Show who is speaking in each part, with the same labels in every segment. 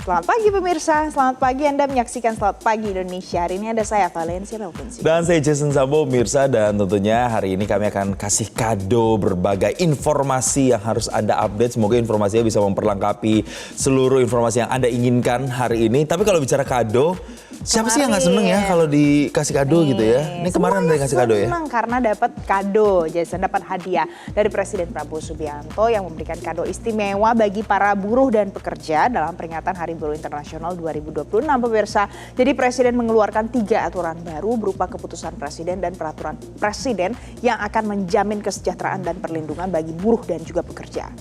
Speaker 1: Selamat pagi pemirsa, selamat pagi Anda menyaksikan Selamat Pagi Indonesia. Hari ini ada saya Valencia Melvinsi.
Speaker 2: Dan saya Jason Sambo pemirsa, dan tentunya hari ini kami akan kasih kado berbagai informasi yang harus Anda update. Semoga informasinya bisa memperlengkapi seluruh informasi yang Anda inginkan hari ini. Tapi kalau bicara kado, siapa sih yang gak seneng ya kalau dikasih kado gitu ya? Ini kemarin ada yang kasih kado ya?
Speaker 1: Senang karena dapat kado, Jason dapat hadiah dari Presiden Prabowo Subianto yang memberikan kado istimewa bagi para buruh dan pekerja dalam peringatan Hari Buruh Internasional 2026 pemirsa. Jadi Presiden mengeluarkan 3 aturan baru berupa keputusan Presiden dan peraturan Presiden yang akan menjamin kesejahteraan dan perlindungan bagi buruh dan juga pekerja.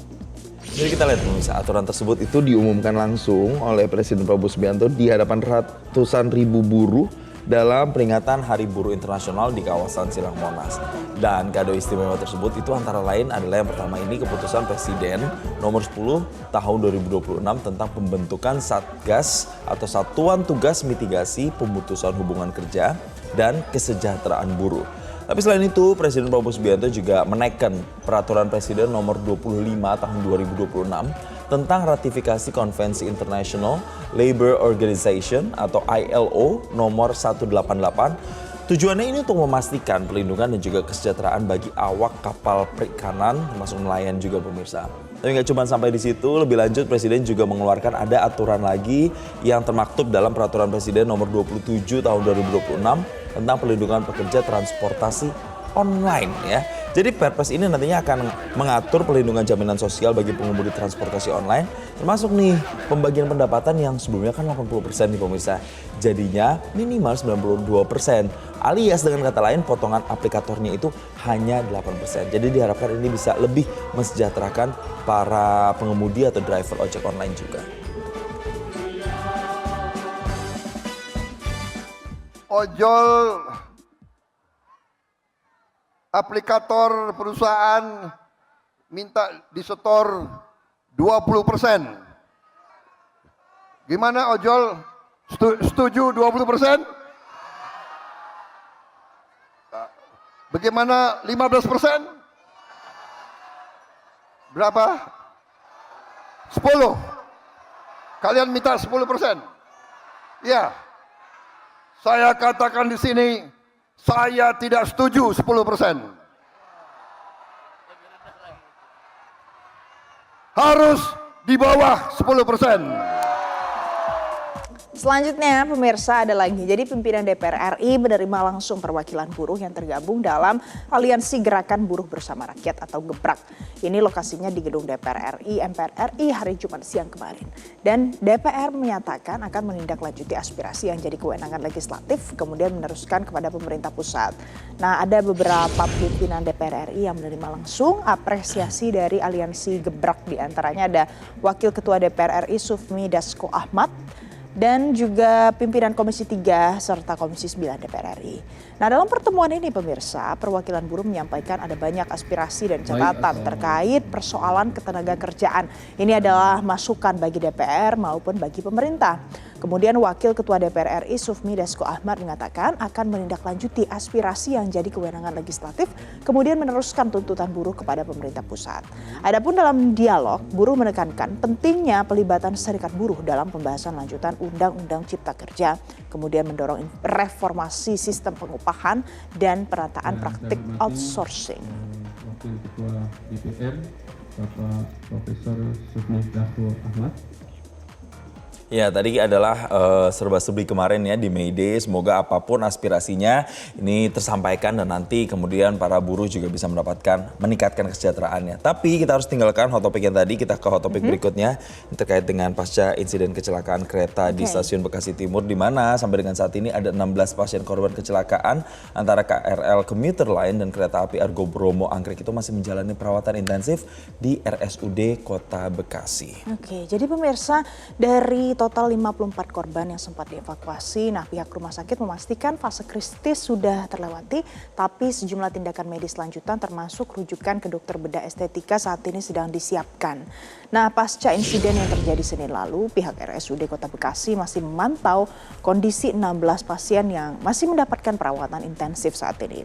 Speaker 2: Jadi kita lihat pemirsa, aturan tersebut itu diumumkan langsung oleh Presiden Prabowo Subianto di hadapan ratusan ribu buruh dalam peringatan Hari Buruh Internasional di kawasan Silang Monas. Dan kado istimewa tersebut itu antara lain adalah yang pertama ini keputusan Presiden nomor 10 tahun 2026 tentang pembentukan Satgas atau Satuan Tugas Mitigasi Pemutusan Hubungan Kerja dan Kesejahteraan Buruh. Tapi selain itu, Presiden Prabowo Subianto juga menaikkan peraturan Presiden nomor 25 tahun 2026 tentang ratifikasi Konvensi International Labour Organization atau ILO nomor 188. Tujuannya ini untuk memastikan perlindungan dan juga kesejahteraan bagi awak kapal perikanan termasuk nelayan juga pemirsa. Tapi nggak cuma sampai di situ, lebih lanjut Presiden juga mengeluarkan ada aturan lagi yang termaktub dalam peraturan Presiden nomor 27 tahun 2026 tentang perlindungan pekerja transportasi online ya. Jadi Perpres ini nantinya akan mengatur perlindungan jaminan sosial bagi pengemudi transportasi online, termasuk nih pembagian pendapatan yang sebelumnya kan 80% nih pemirsa, jadinya minimal 92%, alias dengan kata lain potongan aplikatornya itu hanya 8%. Jadi diharapkan ini bisa lebih mensejahterakan para pengemudi atau driver ojek online juga.
Speaker 3: Ojol aplikator perusahaan minta disetor 20%. Gimana ojol? Setuju 20%? Bagaimana 15%? Berapa? 10. Kalian minta 10%? Ya. Saya katakan di sini, saya tidak setuju 10%. Harus di bawah 10%.
Speaker 1: Selanjutnya pemirsa ada lagi, jadi pimpinan DPR RI menerima langsung perwakilan buruh yang tergabung dalam Aliansi Gerakan Buruh Bersama Rakyat atau GEBRAK. Ini lokasinya di gedung DPR RI, MPR RI hari Jumat siang kemarin. Dan DPR menyatakan akan menindaklanjuti aspirasi yang jadi kewenangan legislatif, kemudian meneruskan kepada pemerintah pusat. Nah, ada beberapa pimpinan DPR RI yang menerima langsung apresiasi dari Aliansi GEBRAK. Di antaranya ada Wakil Ketua DPR RI Sufmi Dasko Ahmad, dan juga pimpinan Komisi 3 serta Komisi 9 DPR RI. Nah, dalam pertemuan ini pemirsa, perwakilan buruh menyampaikan ada banyak aspirasi dan catatan terkait persoalan ketenaga kerjaan. Ini adalah masukan bagi DPR maupun bagi pemerintah. Kemudian Wakil Ketua DPR RI Sufmi Dasko Ahmad mengatakan akan menindaklanjuti aspirasi yang jadi kewenangan legislatif, kemudian meneruskan tuntutan buruh kepada pemerintah pusat. Adapun dalam dialog, buruh menekankan pentingnya pelibatan serikat buruh dalam pembahasan lanjutan Undang-Undang Cipta Kerja, kemudian mendorong reformasi sistem pengupahan dan penataan praktik outsourcing.
Speaker 4: Wakil Ketua DPR, Bapak Profesor Sufmi Dasko Ahmad.
Speaker 2: Ya, tadi adalah serba-serbi kemarin ya di May Day. Semoga apapun aspirasinya ini tersampaikan dan nanti kemudian para buruh juga bisa meningkatkan kesejahteraannya. Tapi kita harus tinggalkan hot topic yang tadi, kita ke hot topic berikutnya terkait dengan pasca insiden kecelakaan kereta di Stasiun Bekasi Timur, di mana sampai dengan saat ini ada 16 pasien korban kecelakaan antara KRL Komuter Line dan kereta api Argo Bromo Anggrek itu masih menjalani perawatan intensif di RSUD Kota Bekasi.
Speaker 1: Oke, jadi pemirsa, dari total 54 korban yang sempat dievakuasi. Nah, pihak rumah sakit memastikan fase kritis sudah terlewati, tapi sejumlah tindakan medis lanjutan termasuk rujukan ke dokter bedah estetika saat ini sedang disiapkan. Nah, pasca insiden yang terjadi Senin lalu, pihak RSUD Kota Bekasi masih memantau kondisi 16 pasien yang masih mendapatkan perawatan intensif saat ini.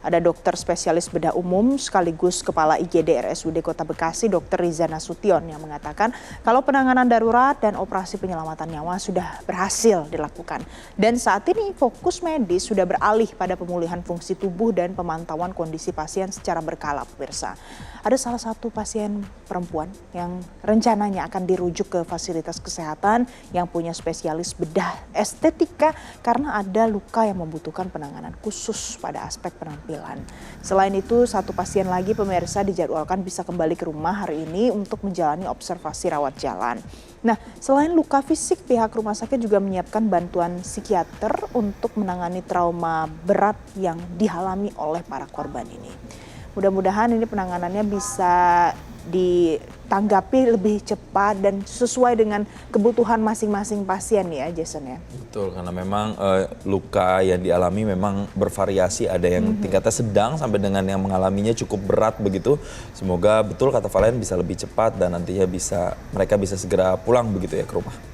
Speaker 1: Ada dokter spesialis bedah umum sekaligus Kepala IGD RSUD Kota Bekasi, Dr. Riza Nasution, yang mengatakan kalau penanganan darurat dan operasi penyelamatan nyawa sudah berhasil dilakukan. Dan saat ini fokus medis sudah beralih pada pemulihan fungsi tubuh dan pemantauan kondisi pasien secara berkala, pemirsa. Ada salah satu pasien perempuan yang rencananya akan dirujuk ke fasilitas kesehatan yang punya spesialis bedah estetika karena ada luka yang membutuhkan penanganan khusus pada aspek penampilan. Selain itu, satu pasien lagi, pemirsa, dijadwalkan bisa kembali ke rumah hari ini untuk menjalani observasi rawat jalan. Nah, selain luka fisik, pihak rumah sakit juga menyiapkan bantuan psikiater untuk menangani trauma berat yang dialami oleh para korban ini. Mudah-mudahan ini penanganannya bisa ditanggapi lebih cepat dan sesuai dengan kebutuhan masing-masing pasien ya, Jason ya.
Speaker 2: Betul, karena memang luka yang dialami memang bervariasi, ada yang tingkatnya sedang sampai dengan yang mengalaminya cukup berat begitu. Semoga betul kata Valen bisa lebih cepat dan nantinya mereka bisa segera pulang begitu ya ke rumah.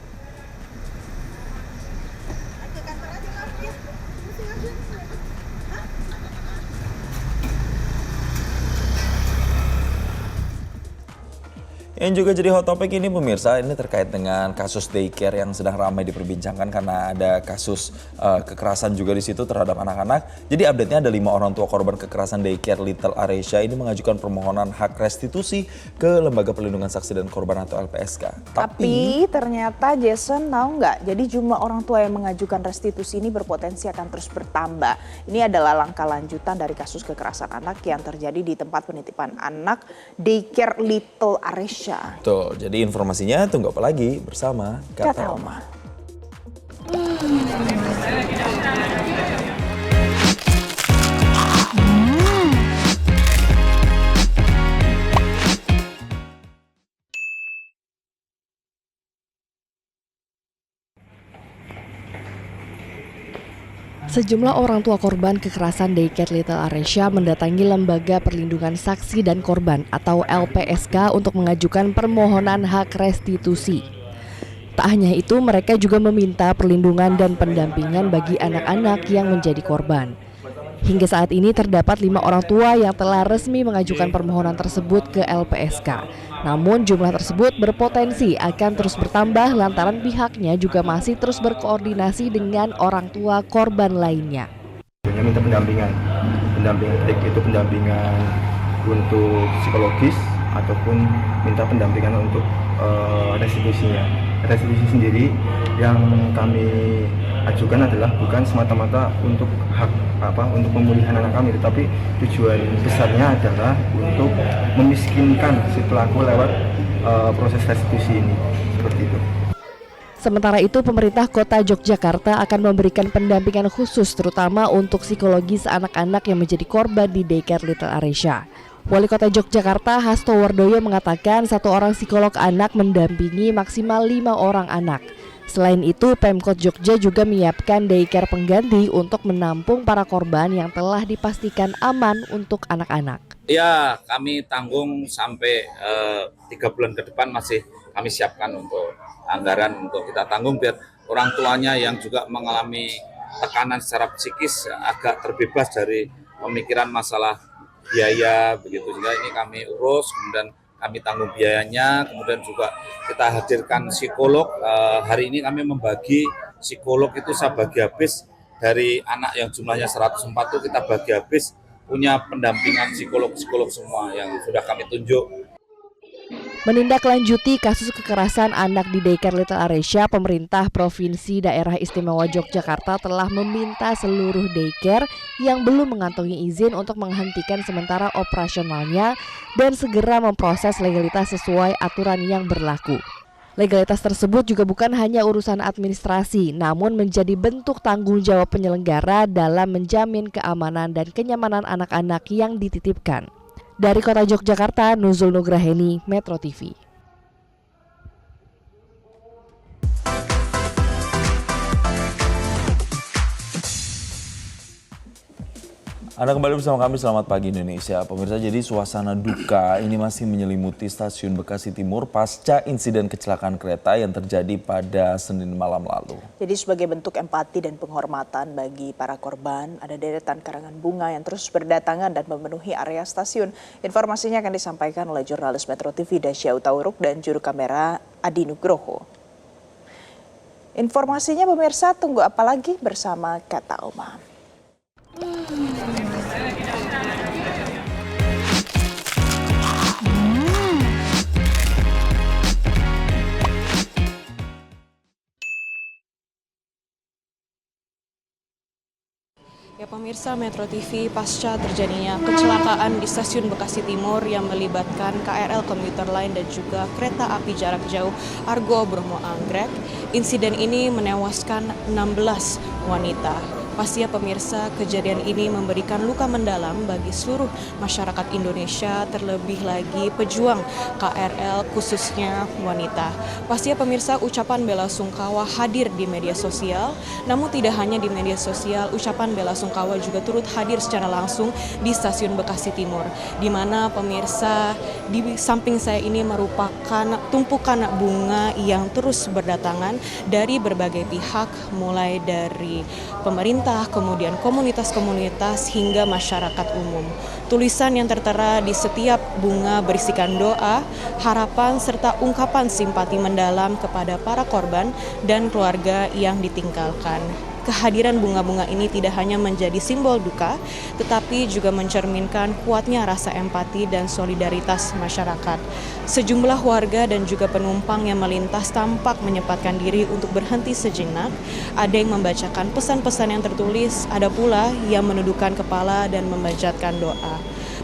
Speaker 2: Yang juga jadi hot topic ini, pemirsa, ini terkait dengan kasus daycare yang sedang ramai diperbincangkan karena ada kasus kekerasan juga di situ terhadap anak-anak. Jadi update-nya ada 5 orang tua korban kekerasan daycare Little Aresya ini mengajukan permohonan hak restitusi ke Lembaga Perlindungan Saksi dan Korban atau LPSK.
Speaker 1: Tapi ternyata Jason tahu nggak, jadi jumlah orang tua yang mengajukan restitusi ini berpotensi akan terus bertambah. Ini adalah langkah lanjutan dari kasus kekerasan anak yang terjadi di tempat penitipan anak daycare Little Aresya.
Speaker 2: Tuh, jadi informasinya tunggu apa lagi bersama Kata Oma.
Speaker 5: Sejumlah orang tua korban kekerasan daycare Little Aresya mendatangi Lembaga Perlindungan Saksi dan Korban atau LPSK untuk mengajukan permohonan hak restitusi. Tak hanya itu, mereka juga meminta perlindungan dan pendampingan bagi anak-anak yang menjadi korban. Hingga saat ini terdapat 5 orang tua yang telah resmi mengajukan permohonan tersebut ke LPSK. Namun jumlah tersebut berpotensi akan terus bertambah lantaran pihaknya juga masih terus berkoordinasi dengan orang tua korban lainnya.
Speaker 6: Minta pendampingan baik itu pendampingan untuk psikologis ataupun minta pendampingan untuk restitusinya. Restitusi sendiri yang kami ajukan adalah bukan semata-mata untuk untuk pemulihan anak kami, tetapi tujuan besarnya adalah untuk memiskinkan si pelaku lewat proses restitusi ini, seperti itu.
Speaker 5: Sementara itu, pemerintah Kota Yogyakarta akan memberikan pendampingan khusus terutama untuk psikologis anak-anak yang menjadi korban di daycare Little Aresya. Wali Kota Yogyakarta Hasto Wardoyo mengatakan 1 orang psikolog anak mendampingi maksimal 5 orang anak. Selain itu, Pemkot Jogja juga menyiapkan daycare pengganti untuk menampung para korban yang telah dipastikan aman untuk anak-anak.
Speaker 7: Ya, kami tanggung sampai 3 bulan ke depan masih kami siapkan untuk anggaran untuk kita tanggung biar orang tuanya yang juga mengalami tekanan secara psikis agak terbebas dari pemikiran masalah biaya begitu. Sehingga ini kami urus, kemudian kami tanggung biayanya, kemudian juga kita hadirkan psikolog. Hari ini kami membagi psikolog itu saya bagi habis dari anak yang jumlahnya 104 itu kita bagi habis punya pendampingan psikolog semua yang sudah kami tunjuk.
Speaker 5: Menindaklanjuti kasus kekerasan anak di daycare Little Aresya, pemerintah Provinsi Daerah Istimewa Yogyakarta telah meminta seluruh daycare yang belum mengantongi izin untuk menghentikan sementara operasionalnya dan segera memproses legalitas sesuai aturan yang berlaku. Legalitas tersebut juga bukan hanya urusan administrasi, namun menjadi bentuk tanggung jawab penyelenggara dalam menjamin keamanan dan kenyamanan anak-anak yang dititipkan. Dari Kota Yogyakarta, Nuzul Nugraheni, Metro TV.
Speaker 2: Anda kembali bersama kami, selamat pagi Indonesia. Pemirsa, jadi suasana duka ini masih menyelimuti stasiun Bekasi Timur pasca insiden kecelakaan kereta yang terjadi pada Senin malam lalu.
Speaker 1: Jadi sebagai bentuk empati dan penghormatan bagi para korban, ada deretan karangan bunga yang terus berdatangan dan memenuhi area stasiun. Informasinya akan disampaikan oleh jurnalis Metro TV Dasya Utauruk dan juru kamera Adi Nugroho. Informasinya pemirsa, tunggu apa lagi bersama Kata Oma.
Speaker 8: Ya pemirsa Metro TV, pasca terjadinya kecelakaan di stasiun Bekasi Timur yang melibatkan KRL komuter lain dan juga kereta api jarak jauh Argo Bromo Anggrek, insiden ini menewaskan 16 wanita. Pastinya pemirsa, kejadian ini memberikan luka mendalam bagi seluruh masyarakat Indonesia, terlebih lagi pejuang KRL khususnya wanita. Pastinya pemirsa, ucapan bela sungkawa hadir di media sosial, namun tidak hanya di media sosial, ucapan bela sungkawa juga turut hadir secara langsung di stasiun Bekasi Timur, di mana pemirsa di samping saya ini merupakan tumpukan bunga yang terus berdatangan dari berbagai pihak, mulai dari pemerintah, kemudian komunitas-komunitas hingga masyarakat umum. Tulisan yang tertera di setiap bunga berisikan doa, harapan, serta ungkapan simpati mendalam kepada para korban dan keluarga yang ditinggalkan. Kehadiran bunga-bunga ini tidak hanya menjadi simbol duka, tetapi juga mencerminkan kuatnya rasa empati dan solidaritas masyarakat. Sejumlah warga dan juga penumpang yang melintas tampak menyempatkan diri untuk berhenti sejenak. Ada yang membacakan pesan-pesan yang tertulis, ada pula yang menundukkan kepala dan memanjatkan doa.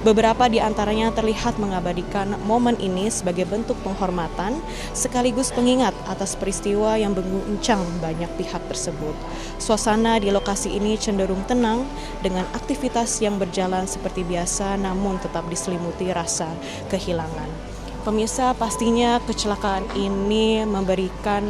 Speaker 8: Beberapa di antaranya terlihat mengabadikan momen ini sebagai bentuk penghormatan sekaligus pengingat atas peristiwa yang mengguncang banyak pihak tersebut. Suasana di lokasi ini cenderung tenang dengan aktivitas yang berjalan seperti biasa namun tetap diselimuti rasa kehilangan. Pemirsa, pastinya kecelakaan ini memberikan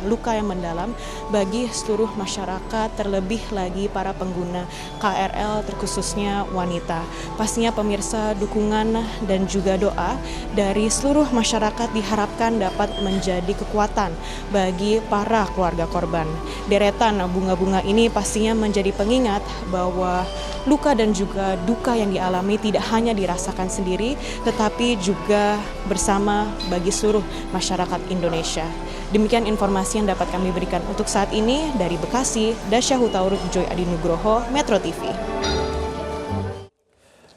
Speaker 8: luka yang mendalam bagi seluruh masyarakat, terlebih lagi para pengguna KRL terkhususnya wanita. Pastinya pemirsa, dukungan dan juga doa dari seluruh masyarakat diharapkan dapat menjadi kekuatan bagi para keluarga korban. Deretan bunga-bunga ini pastinya menjadi pengingat bahwa luka dan juga duka yang dialami tidak hanya dirasakan sendiri, tetapi juga bersama bagi seluruh masyarakat Indonesia. Demikian informasi yang dapat kami berikan untuk saat ini dari Bekasi, Dasya Hutauruk, Joy Adi Nugroho, Metro TV.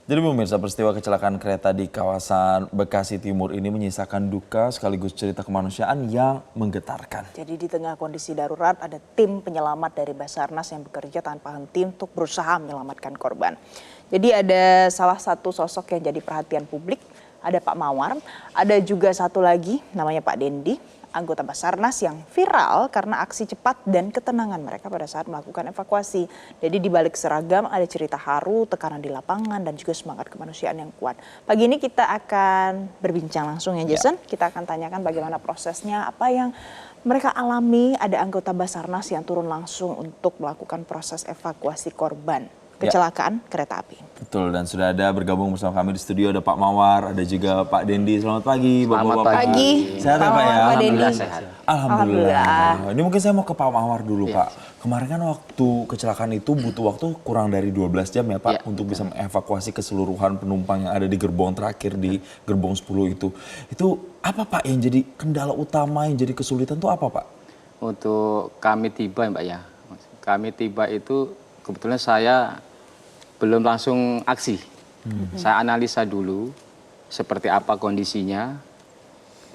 Speaker 2: Jadi pemirsa, peristiwa kecelakaan kereta di kawasan Bekasi Timur ini menyisakan duka sekaligus cerita kemanusiaan yang menggetarkan.
Speaker 1: Jadi di tengah kondisi darurat ada tim penyelamat dari Basarnas yang bekerja tanpa henti untuk berusaha menyelamatkan korban. Jadi ada salah satu sosok yang jadi perhatian publik, ada Pak Mawar, ada juga satu lagi namanya Pak Dendi, anggota Basarnas yang viral karena aksi cepat dan ketenangan mereka pada saat melakukan evakuasi. Jadi di balik seragam ada cerita haru, tekanan di lapangan, dan juga semangat kemanusiaan yang kuat. Pagi ini kita akan berbincang langsung ya Jason. Kita akan tanyakan bagaimana prosesnya, apa yang mereka alami. Ada anggota Basarnas yang turun langsung untuk melakukan proses evakuasi korban kecelakaan kereta api.
Speaker 2: Betul, dan sudah ada bergabung bersama kami di studio, ada Pak Mawar, ada juga Pak Dendi. Selamat pagi, Bapak-Bapak.
Speaker 1: Pagi.
Speaker 2: Sehat ya Pak ya?
Speaker 1: Pak Dendi.
Speaker 2: Sehat. Alhamdulillah. Ini mungkin saya mau ke Pak Mawar dulu Pak. Kemarin kan waktu kecelakaan itu butuh waktu kurang dari 12 jam ya Pak untuk bisa mengevakuasi keseluruhan penumpang yang ada di gerbong terakhir di gerbong 10 itu. Itu apa Pak yang jadi kendala utama, yang jadi kesulitan itu apa Pak?
Speaker 9: Untuk kami tiba Mbak ya, kami tiba itu kebetulan saya belum langsung aksi. Saya analisa dulu seperti apa kondisinya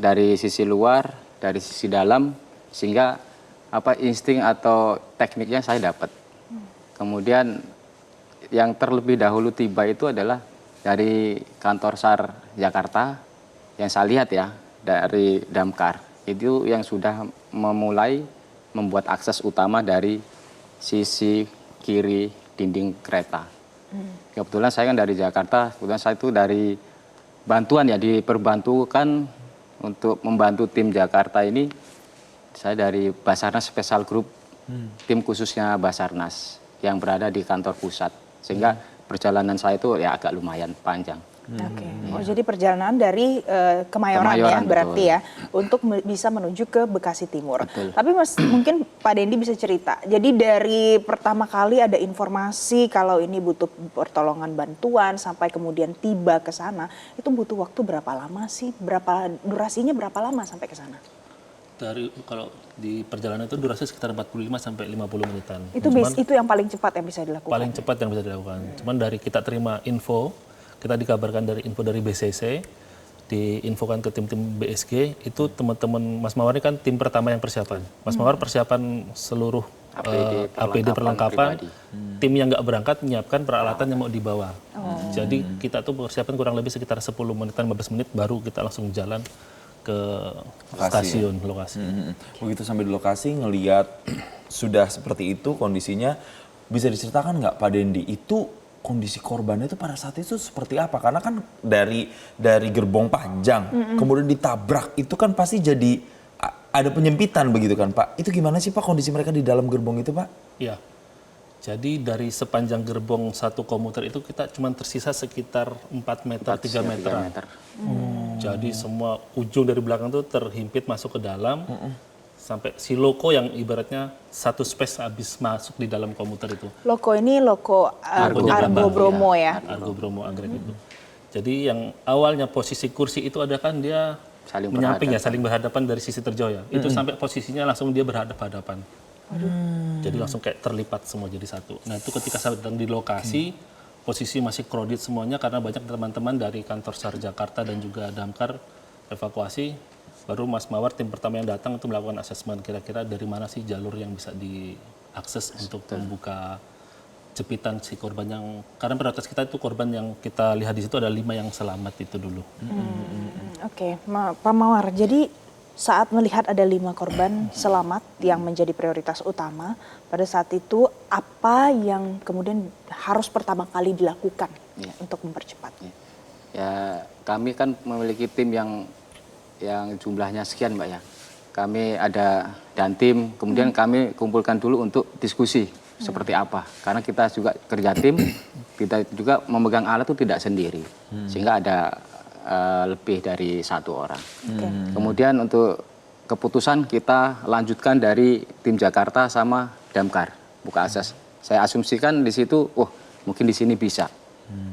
Speaker 9: dari sisi luar, dari sisi dalam, sehingga apa insting atau tekniknya saya dapat. Kemudian yang terlebih dahulu tiba itu adalah dari kantor SAR Jakarta yang saya lihat ya, dari Damkar. Itu yang sudah memulai membuat akses utama dari sisi kiri dinding kereta. Kebetulan saya kan dari Jakarta, kebetulan saya itu dari bantuan ya, diperbantukan untuk membantu tim Jakarta ini. Saya dari Basarnas Special Group, tim khususnya Basarnas yang berada di kantor pusat. Sehingga perjalanan saya itu ya agak lumayan panjang.
Speaker 1: Oke. Oh, jadi perjalanan dari Kemayoran ya
Speaker 9: Kemayoran,
Speaker 1: berarti
Speaker 9: betul.
Speaker 1: ya untuk bisa menuju ke Bekasi Timur.
Speaker 9: Betul.
Speaker 1: Tapi Mas mungkin Pak Dendi bisa cerita. Jadi dari pertama kali ada informasi kalau ini butuh pertolongan bantuan sampai kemudian tiba ke sana, itu butuh waktu berapa lama sih? Durasinya berapa lama sampai ke sana?
Speaker 10: Kalau di perjalanan itu durasi sekitar 45 sampai 50 menitan.
Speaker 1: Itu itu yang paling cepat yang bisa dilakukan.
Speaker 10: Paling cepat yang bisa dilakukan. Cuman dari kita terima info, kita dikabarkan dari info dari BCC, diinfokan ke tim-tim BSG, itu teman-teman Mas Mawar ini kan tim pertama yang persiapan. Mas Mawar persiapan seluruh APD perlengkapan, tim yang nggak berangkat menyiapkan peralatan yang mau dibawa. Jadi kita tuh persiapan kurang lebih sekitar 10 menitan, 15 menit baru kita langsung jalan ke stasiun lokasi.
Speaker 2: Begitu sampai di lokasi ngelihat sudah seperti itu kondisinya, bisa diceritakan nggak Pak Dendi itu kondisi korbannya itu pada saat itu seperti apa? Karena kan dari gerbong panjang kemudian ditabrak itu kan pasti jadi ada penyempitan begitu kan Pak? Itu gimana sih Pak kondisi mereka di dalam gerbong itu Pak?
Speaker 10: Iya. Jadi dari sepanjang gerbong satu komuter itu kita cuma tersisa sekitar 4 meter, 3 meter. Jadi semua ujung dari belakang itu terhimpit masuk ke dalam. Sampai si loko yang ibaratnya satu space habis masuk di dalam komuter itu.
Speaker 1: Loko ini loko Argo Bromo ya?
Speaker 10: Argo Bromo Anggrek itu. Jadi yang awalnya posisi kursi itu ada kan dia menyamping ya, saling berhadapan dari sisi terjauh ya. Itu sampai posisinya langsung dia berhadapan-hadapan. Jadi langsung kayak terlipat semua jadi satu. Nah itu ketika saya datang di lokasi, posisi masih krodit semuanya karena banyak teman-teman dari kantor SAR Jakarta dan juga Damkar evakuasi. Baru Mas Mawar tim pertama yang datang itu melakukan asesmen kira-kira dari mana sih jalur yang bisa diakses untuk membuka jepitan si korban yang, karena prioritas kita itu korban yang kita lihat di situ ada 5 yang selamat itu dulu.
Speaker 1: Oke, Pak Mawar, jadi saat melihat ada 5 korban selamat yang menjadi prioritas utama, pada saat itu apa yang kemudian harus pertama kali dilakukan untuk mempercepatnya?
Speaker 9: Ya kami kan memiliki tim yang jumlahnya sekian Mbak ya. Kami ada dantim, kemudian kami kumpulkan dulu untuk diskusi seperti apa. Karena kita juga kerja tim, kita juga memegang alat itu tidak sendiri. Sehingga ada lebih dari 1 orang. Kemudian untuk keputusan kita lanjutkan dari tim Jakarta sama Damkar, buka akses. Saya asumsikan di situ, mungkin di sini bisa.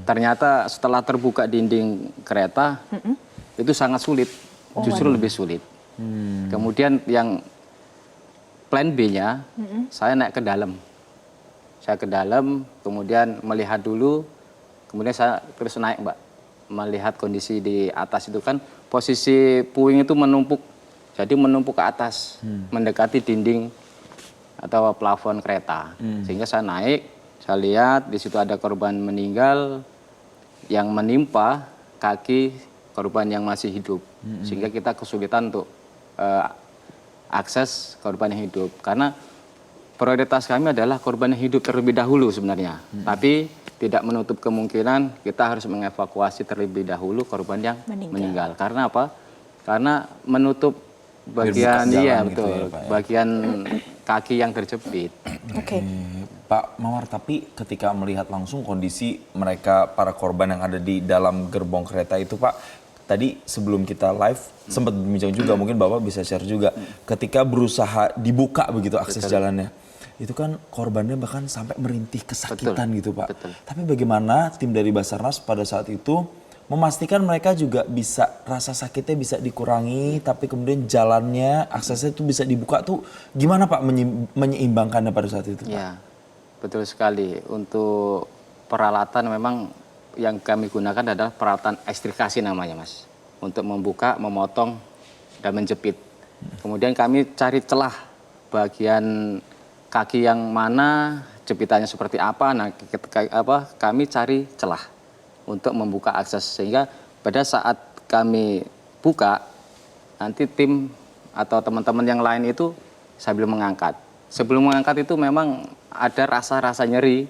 Speaker 9: Ternyata setelah terbuka dinding kereta, itu sangat sulit. Justru lebih sulit. Kemudian yang plan B-nya, saya naik ke dalam. Saya ke dalam, kemudian melihat dulu, kemudian saya terus naik Mbak. Melihat kondisi di atas itu kan, posisi puing itu menumpuk. Jadi menumpuk ke atas, mendekati dinding atau plafon kereta. Sehingga saya naik, saya lihat di situ ada korban meninggal yang menimpa kaki korban yang masih hidup, sehingga kita kesulitan untuk akses korban yang hidup. Karena prioritas kami adalah korban yang hidup terlebih dahulu sebenarnya. Tapi tidak menutup kemungkinan kita harus mengevakuasi terlebih dahulu korban yang meninggal. Karena apa? Karena menutup bagian bagian kaki yang terjepit.
Speaker 2: Pak Mawar, tapi ketika melihat langsung kondisi mereka para korban yang ada di dalam gerbong kereta itu Pak, tadi sebelum kita live sempat berbincang juga, mungkin Bapak bisa share juga, ketika berusaha dibuka begitu akses jalannya, itu kan korbannya bahkan sampai merintih kesakitan gitu Pak. Tapi bagaimana tim dari Basarnas pada saat itu memastikan mereka juga bisa, rasa sakitnya bisa dikurangi, tapi kemudian jalannya, aksesnya itu bisa dibuka tuh gimana Pak menyeimbangkannya pada saat itu Pak?
Speaker 9: Ya, betul sekali. Untuk peralatan memang yang kami gunakan adalah peralatan ekstrikasi namanya Mas. Untuk membuka, memotong, dan menjepit. Kemudian kami cari celah bagian kaki yang mana, jepitannya seperti apa. Nah, kami cari celah untuk membuka akses. Sehingga pada saat kami buka, nanti tim atau teman-teman yang lain itu sambil mengangkat. Sebelum mengangkat itu memang ada rasa-rasa nyeri,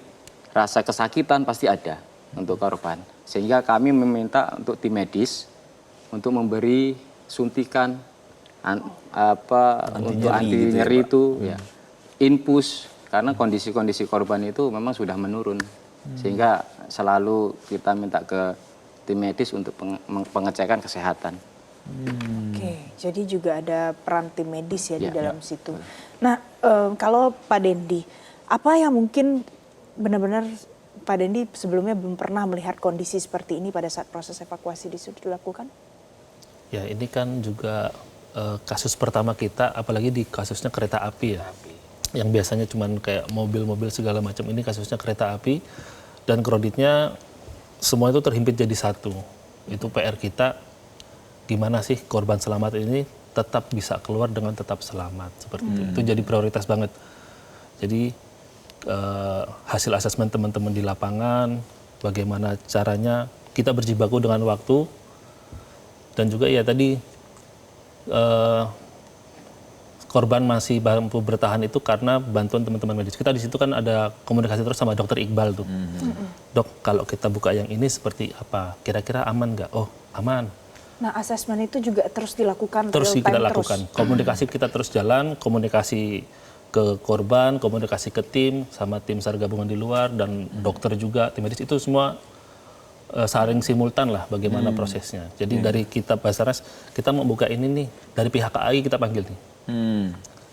Speaker 9: rasa kesakitan pasti ada untuk korban. Sehingga kami meminta untuk tim medis untuk memberi suntikan untuk anti nyeri itu, infus, karena kondisi-kondisi korban itu memang sudah menurun. Sehingga selalu kita minta ke tim medis untuk pengecekan kesehatan.
Speaker 1: Oke, jadi juga ada peran tim medis ya di dalam situ.
Speaker 9: Betul.
Speaker 1: Nah, kalau Pak Dendi, apa yang mungkin benar-benar Pak Dendi sebelumnya belum pernah melihat kondisi seperti ini pada saat proses evakuasi dilakukan?
Speaker 10: Ya, ini kan juga kasus pertama kita, apalagi di kasusnya kereta api ya. Yang biasanya cuman kayak mobil-mobil segala macam, ini kasusnya kereta api dan kreditnya semua itu terhimpit jadi satu. Itu PR kita, gimana sih korban selamat ini tetap bisa keluar dengan tetap selamat seperti itu. Itu jadi prioritas banget. Jadi hasil asesmen teman-teman di lapangan, bagaimana caranya kita berjibaku dengan waktu, dan juga ya tadi korban masih mampu bertahan itu karena bantuan teman-teman medis. Kita di situ kan ada komunikasi terus sama dokter Iqbal tuh. Dok, kalau kita buka yang ini seperti apa? Kira-kira aman nggak? Oh, aman.
Speaker 1: Nah, asesmen itu juga terus dilakukan
Speaker 10: Terus
Speaker 1: real time
Speaker 10: kita lakukan. Komunikasi kita terus jalan, komunikasi ke korban, komunikasi ke tim, sama tim SAR gabungan di luar, dan dokter juga, tim medis itu semua saring simultan lah bagaimana prosesnya. Jadi dari kita Basarnas, kita mau buka ini nih, dari pihak KAI kita panggil nih.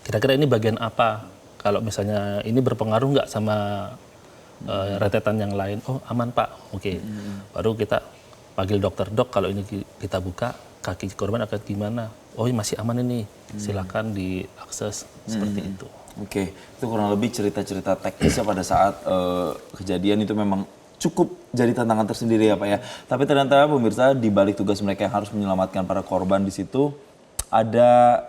Speaker 10: Kira-kira ini bagian apa? Kalau misalnya ini berpengaruh nggak sama rentetan yang lain? Oh aman Pak, oke. Baru kita panggil dokter, dok kalau ini kita buka, kaki korban akan gimana? Oh masih aman ini, silakan diakses seperti itu.
Speaker 2: Oke, itu kurang lebih cerita-cerita teknisnya pada saat kejadian itu memang cukup jadi tantangan tersendiri ya Pak ya. Tapi ternyata pemirsa di balik tugas mereka yang harus menyelamatkan para korban di situ ada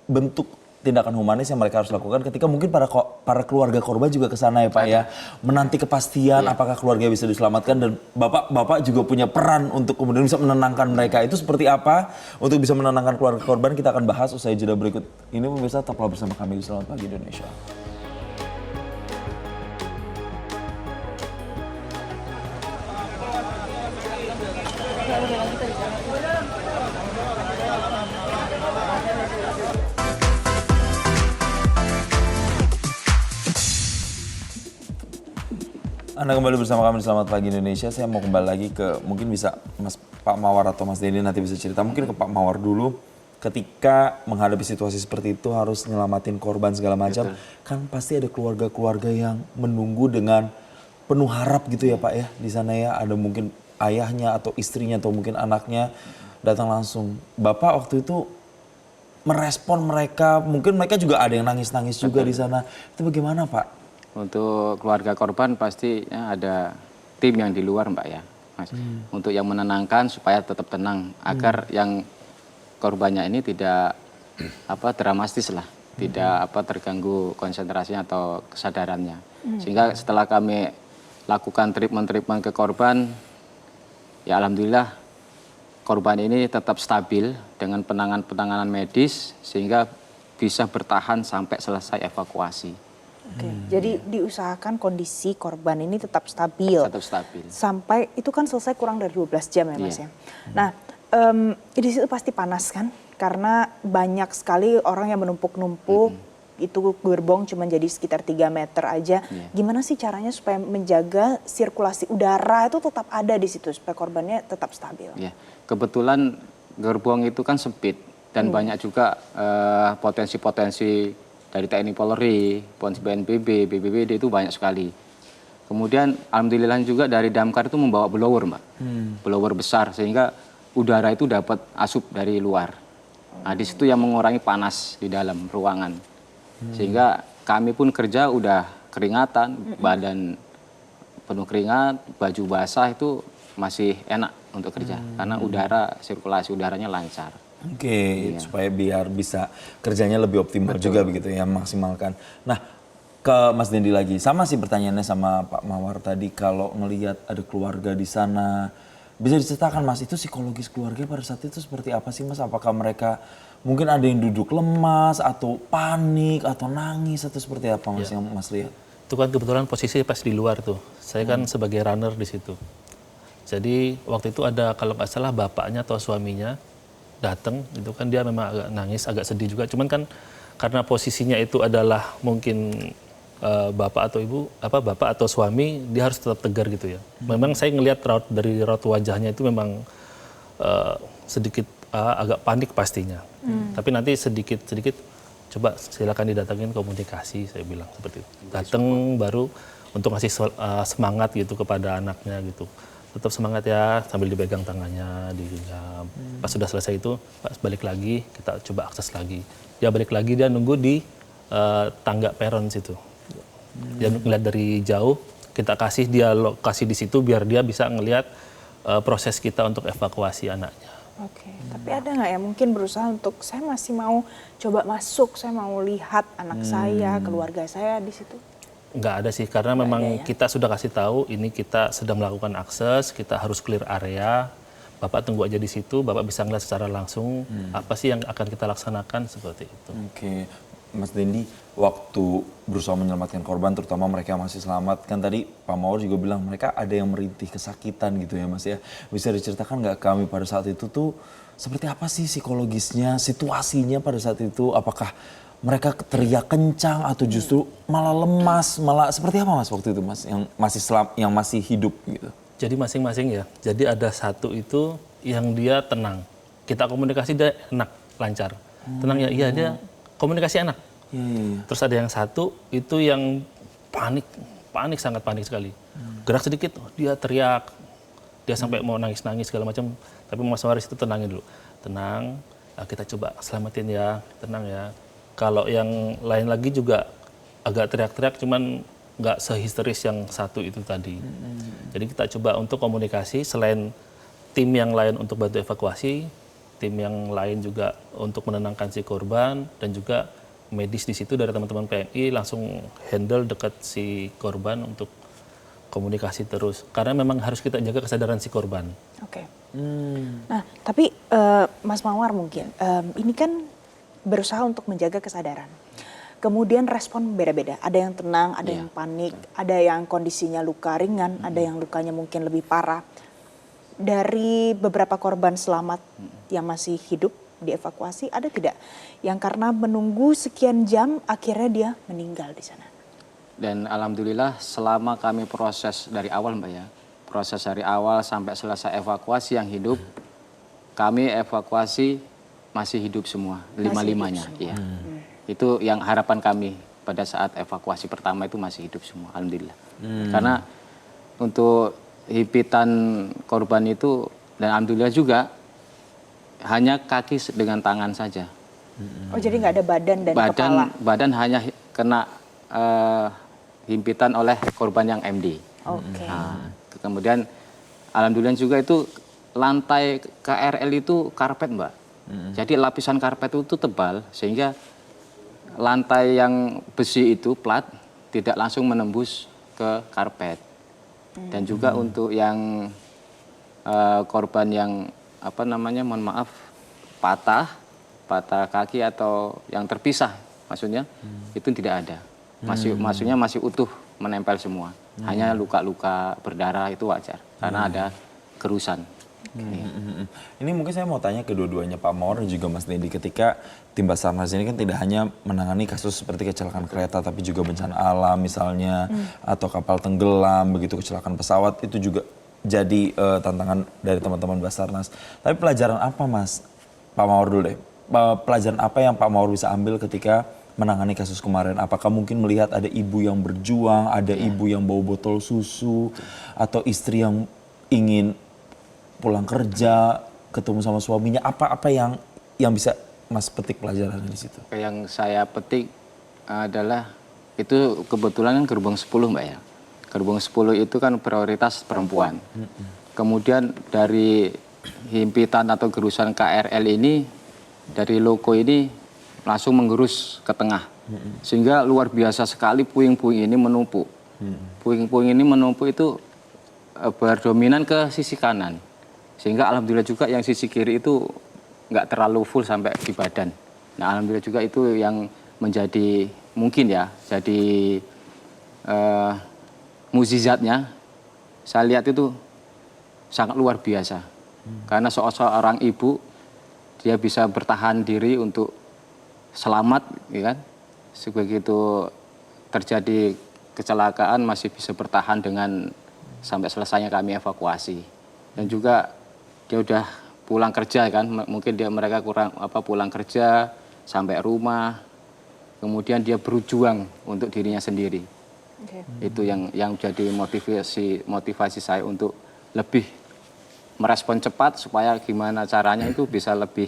Speaker 2: bentuk tindakan humanis yang mereka harus lakukan ketika mungkin para keluarga korban juga ke sana ya Pak ya. Menanti kepastian apakah keluarga bisa diselamatkan, dan Bapak juga punya peran untuk kemudian bisa menenangkan mereka. Itu seperti apa untuk bisa menenangkan keluarga korban, kita akan bahas usai jeda berikut ini pemirsa. Tetaplah bersama kami di Selamat Pagi Indonesia. Anda kembali bersama kami di Selamat Pagi Indonesia. Saya mau kembali lagi ke, mungkin bisa Pak Mawar atau Mas Dendi nanti bisa cerita. Mungkin ke Pak Mawar dulu. Ketika menghadapi situasi seperti itu harus nyelamatin korban segala macam. Betul. Kan pasti ada keluarga-keluarga yang menunggu dengan penuh harap gitu ya Pak ya. Di sana ya ada mungkin ayahnya atau istrinya atau mungkin anaknya datang langsung. Bapak waktu itu merespon mereka, mungkin mereka juga ada yang nangis-nangis juga di sana. Itu bagaimana Pak?
Speaker 9: Untuk keluarga korban pasti ya, ada tim yang di luar Mbak ya, Mas. Untuk yang menenangkan supaya tetap tenang agar yang korbannya ini tidak dramatis lah, tidak terganggu konsentrasinya atau kesadarannya. Sehingga setelah kami lakukan treatment ke korban, ya alhamdulillah korban ini tetap stabil dengan penanganan medis sehingga bisa bertahan sampai selesai evakuasi.
Speaker 1: Oke, jadi diusahakan kondisi korban ini tetap stabil.
Speaker 9: Tetap stabil.
Speaker 1: Sampai itu kan selesai kurang dari 12 jam ya Mas ya. Nah, di situ pasti panas kan? Karena banyak sekali orang yang menumpuk-numpuk. Itu gerbong cuma jadi sekitar 3 meter aja. Gimana sih caranya supaya menjaga sirkulasi udara itu tetap ada di situ supaya korbannya tetap stabil? Ya,
Speaker 9: kebetulan gerbong itu kan sempit dan banyak juga potensi-potensi dari TNI Polri, BNPB, BPBD itu banyak sekali. Kemudian alhamdulillah juga dari damkar itu membawa blower Mbak, blower besar sehingga udara itu dapat asup dari luar. Nah di situ yang mengurangi panas di dalam ruangan. Sehingga kami pun kerja udah keringatan, badan penuh keringat, baju basah itu masih enak untuk kerja karena sirkulasi udaranya lancar.
Speaker 2: Oke, supaya biar bisa kerjanya lebih optimal juga begitu ya, maksimalkan. Nah, ke Mas Dendi lagi, sama sih pertanyaannya sama Pak Mawar tadi, kalau ngelihat ada keluarga di sana, bisa diceritakan Mas, itu psikologis keluarga pada saat itu seperti apa sih Mas? Apakah mereka mungkin ada yang duduk lemas atau panik atau nangis atau seperti apa Mas yang Mas lihat?
Speaker 10: Itu kan kebetulan posisi pas di luar tuh, saya kan sebagai runner di situ. Jadi waktu itu ada kalau nggak salah bapaknya atau suaminya datang, itu kan dia memang agak nangis, agak sedih juga. Cuman kan karena posisinya itu adalah mungkin bapak atau ibu, bapak atau suami, dia harus tetap tegar gitu ya. Memang saya ngelihat dari raut wajahnya itu memang sedikit agak panik pastinya. Tapi nanti sedikit coba silakan didatangin komunikasi, saya bilang seperti itu. Datang baru untuk ngasih semangat gitu kepada anaknya gitu. Tetap semangat ya, sambil dipegang tangannya, pas sudah selesai itu, Pak balik lagi, kita coba akses lagi. Dia balik lagi, dia nunggu di tangga peron situ. Dia ngeliat dari jauh, kita kasih dia lokasi di situ biar dia bisa ngelihat proses kita untuk evakuasi anaknya.
Speaker 1: Oke, tapi ada nggak ya mungkin berusaha untuk saya masih mau coba masuk, saya mau lihat anak saya, keluarga saya di situ?
Speaker 10: Nggak ada sih, karena memang kita sudah kasih tahu ini kita sedang melakukan akses, kita harus clear area. Bapak tunggu aja di situ, Bapak bisa ngeliat secara langsung apa sih yang akan kita laksanakan seperti itu.
Speaker 2: Oke, Mas Dendi, waktu berusaha menyelamatkan korban, terutama mereka yang masih selamat, kan tadi Pak Mawar juga bilang mereka ada yang merintih kesakitan gitu ya Mas ya. Bisa diceritakan nggak kami pada saat itu tuh seperti apa sih psikologisnya, situasinya pada saat itu? Apakah mereka teriak kencang atau justru malah lemas, malah seperti apa Mas waktu itu Mas yang masih hidup gitu?
Speaker 10: Jadi masing-masing ya. Jadi ada satu itu yang dia tenang. Kita komunikasi dia enak, lancar. Tenang ya, iya dia komunikasi enak. Terus ada yang satu itu yang panik sangat panik sekali. Gerak sedikit dia teriak, dia sampai mau nangis segala macam. Tapi Mas Waris itu tenangin dulu, tenang. Kita coba selamatin ya, tenang ya. Kalau yang lain lagi juga agak teriak-teriak, cuman nggak sehisteris yang satu itu tadi. Jadi kita coba untuk komunikasi selain tim yang lain untuk bantu evakuasi. Tim yang lain juga untuk menenangkan si korban dan juga medis di situ dari teman-teman PMI langsung handle dekat si korban untuk komunikasi terus. Karena memang harus kita jaga kesadaran si korban.
Speaker 1: Oke. Nah, tapi Mas Mawar mungkin ini kan berusaha untuk menjaga kesadaran. Kemudian respon beda-beda. Ada yang tenang, ada yang panik, ada yang kondisinya luka ringan, ada yang lukanya mungkin lebih parah. Dari beberapa korban selamat yang masih hidup dievakuasi, ada tidak yang karena menunggu sekian jam akhirnya dia meninggal di sana?
Speaker 9: Dan alhamdulillah selama kami proses dari awal Mbak ya, proses dari awal sampai selesai evakuasi yang hidup, kami evakuasi masih hidup semua, lima-limanya. Ya. Itu yang harapan kami pada saat evakuasi pertama itu masih hidup semua, alhamdulillah. Karena untuk himpitan korban itu dan alhamdulillah juga hanya kaki dengan tangan saja.
Speaker 1: Oh jadi nggak ada badan dan kepala?
Speaker 9: Badan hanya kena himpitan oleh korban yang MD.
Speaker 1: Oke.
Speaker 9: Nah, kemudian alhamdulillah juga itu lantai KRL itu karpet Mbak. Jadi lapisan karpet itu tebal sehingga lantai yang besi itu plat tidak langsung menembus ke karpet. Dan juga untuk yang korban yang mohon maaf patah kaki atau yang terpisah maksudnya itu tidak ada. Maksudnya masih utuh menempel semua. Hanya luka-luka berdarah itu wajar karena ada kerusan.
Speaker 2: Ini mungkin saya mau tanya kedua-duanya Pak Mawar dan juga Mas Dendi, ketika tim Basarnas ini kan tidak hanya menangani kasus seperti kecelakaan kereta tapi juga bencana alam misalnya atau kapal tenggelam, begitu kecelakaan pesawat itu juga jadi tantangan dari teman-teman Basarnas. Tapi pelajaran apa Mas? Pak Mawar dulu deh. Pelajaran apa yang Pak Mawar bisa ambil ketika menangani kasus kemarin? Apakah mungkin melihat ada ibu yang berjuang, ada ibu yang bawa botol susu, atau istri yang ingin pulang kerja, ketemu sama suaminya, apa yang bisa Mas petik pelajaran di situ?
Speaker 9: Yang saya petik adalah itu kebetulan kan gerbong 10 Mbak ya. Gerbong 10 itu kan prioritas perempuan. Kemudian dari himpitan atau gerusan KRL ini, dari loko ini langsung menggerus ke tengah. Sehingga luar biasa sekali puing-puing ini menumpuk. Puing-puing ini menumpuk itu berdominan ke sisi kanan. Sehingga alhamdulillah juga yang sisi kiri itu nggak terlalu full sampai di badan. Nah alhamdulillah juga itu yang menjadi mungkin ya jadi mukjizatnya. Saya lihat itu sangat luar biasa. Karena seorang ibu dia bisa bertahan diri untuk selamat, ya kan? Sebegitu terjadi kecelakaan masih bisa bertahan dengan sampai selesainya kami evakuasi. Dan juga dia udah pulang kerja kan, mungkin mereka kurang pulang kerja sampai rumah, kemudian dia berjuang untuk dirinya sendiri. Itu yang jadi motivasi saya untuk lebih merespon cepat supaya gimana caranya itu bisa lebih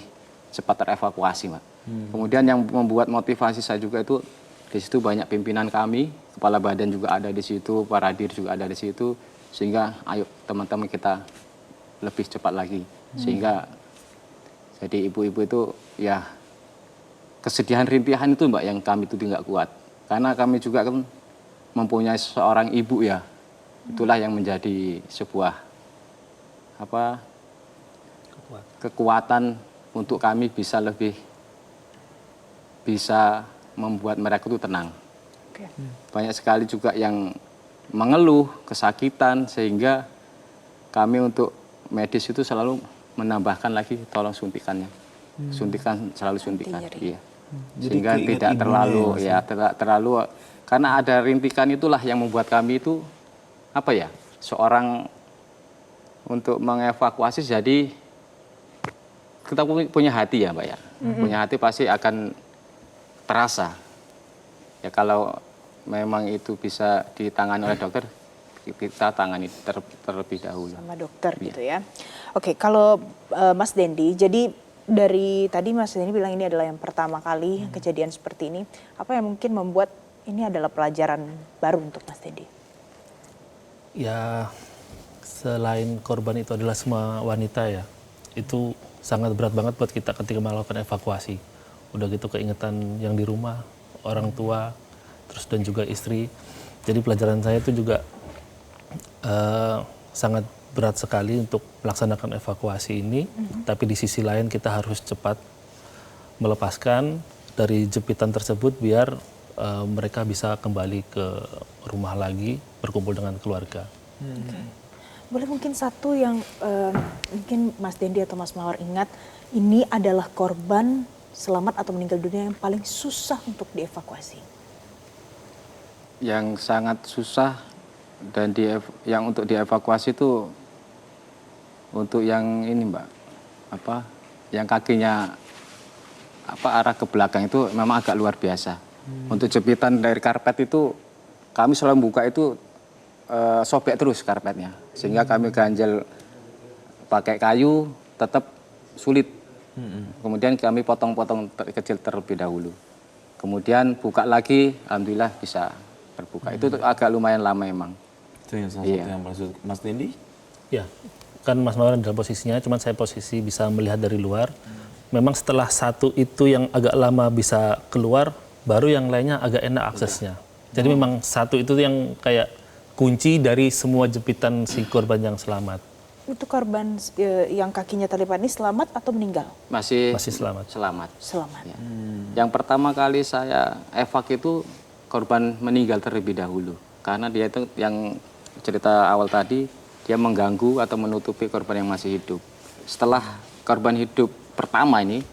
Speaker 9: cepat terevakuasi, Mbak. Kemudian yang membuat motivasi saya juga itu di situ banyak pimpinan kami, kepala badan juga ada di situ, para dir juga ada di situ, sehingga ayo teman-teman kita lebih cepat lagi. Sehingga jadi ibu-ibu itu ya kesedihan rintihan itu, Mbak, yang kami itu tidak kuat. Karena kami juga kan mempunyai seorang ibu ya. Itulah yang menjadi sebuah kekuatan untuk kami bisa membuat mereka itu tenang. Banyak sekali juga yang mengeluh, kesakitan, sehingga kami untuk medis itu selalu menambahkan lagi tolong suntikannya. Suntikan, selalu suntikan. Iya. Sehingga tidak terlalu terlalu karena ada rintikan itulah yang membuat kami itu seorang untuk mengevakuasi, jadi kita punya hati ya, Mbak ya. Punya hati pasti akan terasa. Ya kalau memang itu bisa ditangani oleh dokter, kita tangani terlebih dahulu.
Speaker 1: Sama dokter gitu ya. Oke, kalau Mas Dendi, jadi dari tadi Mas Dendi bilang ini adalah yang pertama kali kejadian seperti ini. Apa yang mungkin membuat ini adalah pelajaran baru untuk Mas Dendi?
Speaker 10: Ya, selain korban itu adalah semua wanita ya, itu sangat berat banget buat kita ketika melakukan evakuasi. Udah gitu keingetan yang di rumah, orang tua, terus dan juga istri. Jadi pelajaran saya itu juga sangat berat sekali untuk melaksanakan evakuasi ini. Tapi di sisi lain kita harus cepat melepaskan dari jepitan tersebut biar mereka bisa kembali ke rumah lagi, berkumpul dengan keluarga.
Speaker 1: Boleh mungkin satu yang mungkin Mas Dendi atau Mas Mawar ingat, ini adalah korban selamat atau meninggal dunia yang paling susah untuk dievakuasi.
Speaker 9: Yang sangat susah dan yang untuk dievakuasi itu untuk yang ini, Mbak, yang kakinya arah ke belakang itu memang agak luar biasa. Untuk jepitan dari karpet itu kami selalu buka itu sobek terus karpetnya, sehingga kami ganjel pakai kayu tetap sulit. Kemudian kami potong-potong kecil terlebih dahulu. Kemudian buka lagi, alhamdulillah bisa terbuka. Itu agak lumayan lama emang.
Speaker 2: Itu yang salah satu yang maksud Mas Dendi?
Speaker 10: Ya, kan Mas Mawar dalam posisinya, cuman saya posisi bisa melihat dari luar. Memang setelah satu itu yang agak lama bisa keluar, baru yang lainnya agak enak aksesnya. Jadi memang satu itu yang kayak kunci dari semua jepitan si korban yang selamat.
Speaker 1: Itu korban yang kakinya terlipat ini selamat atau meninggal?
Speaker 9: Masih
Speaker 10: selamat.
Speaker 1: Selamat.
Speaker 9: Ya. Yang pertama kali saya evak itu korban meninggal terlebih dahulu. Karena dia itu yang cerita awal tadi, dia mengganggu atau menutupi korban yang masih hidup. Setelah korban hidup pertama ini,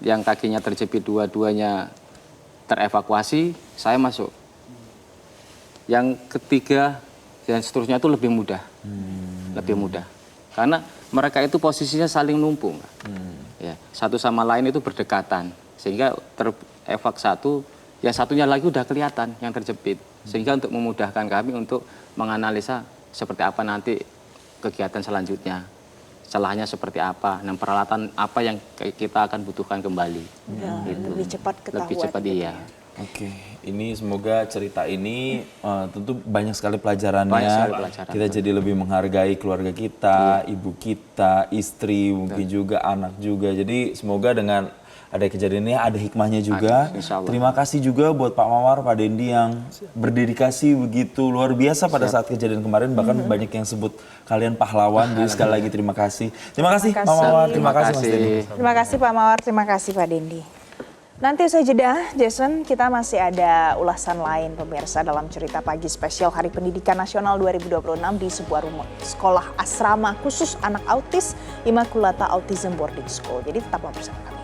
Speaker 9: yang kakinya terjepit dua-duanya terevakuasi, saya masuk. Yang ketiga dan seterusnya itu lebih mudah. Lebih mudah. Karena mereka itu posisinya saling numpuk. Ya, satu sama lain itu berdekatan. Sehingga terevak satu, yang satunya lagi udah kelihatan yang terjepit. Sehingga untuk memudahkan kami untuk menganalisa seperti apa nanti kegiatan selanjutnya. Celahnya seperti apa, dan peralatan apa yang kita akan butuhkan kembali.
Speaker 1: Ya, gitu. Lebih cepat ketahuan.
Speaker 9: Lebih cepat,
Speaker 1: gitu
Speaker 9: iya.
Speaker 2: Oke, ini semoga cerita ini tentu banyak sekali pelajarannya.
Speaker 9: Banyak sekali pelajaran.
Speaker 2: Kita jadi lebih menghargai keluarga kita, ibu kita, istri, mungkin juga anak juga. Jadi semoga dengan ada kejadian ini ada hikmahnya juga. Terima kasih juga buat Pak Mawar, Pak Dendi yang berdedikasi begitu luar biasa pada saat kejadian kemarin. Bahkan banyak yang sebut kalian pahlawan. Jadi sekali lagi terima kasih. Terima kasih Pak Mawar, terima kasih Mas Dendi.
Speaker 1: Terima kasih Pak Mawar, terima kasih Pak Dendi. Nanti usai jeda, Jason, kita masih ada ulasan lain pemirsa dalam cerita pagi spesial Hari Pendidikan Nasional 2026 di sebuah rumah sekolah asrama khusus anak autis Immaculata Autism Boarding School. Jadi tetaplah bersama kami.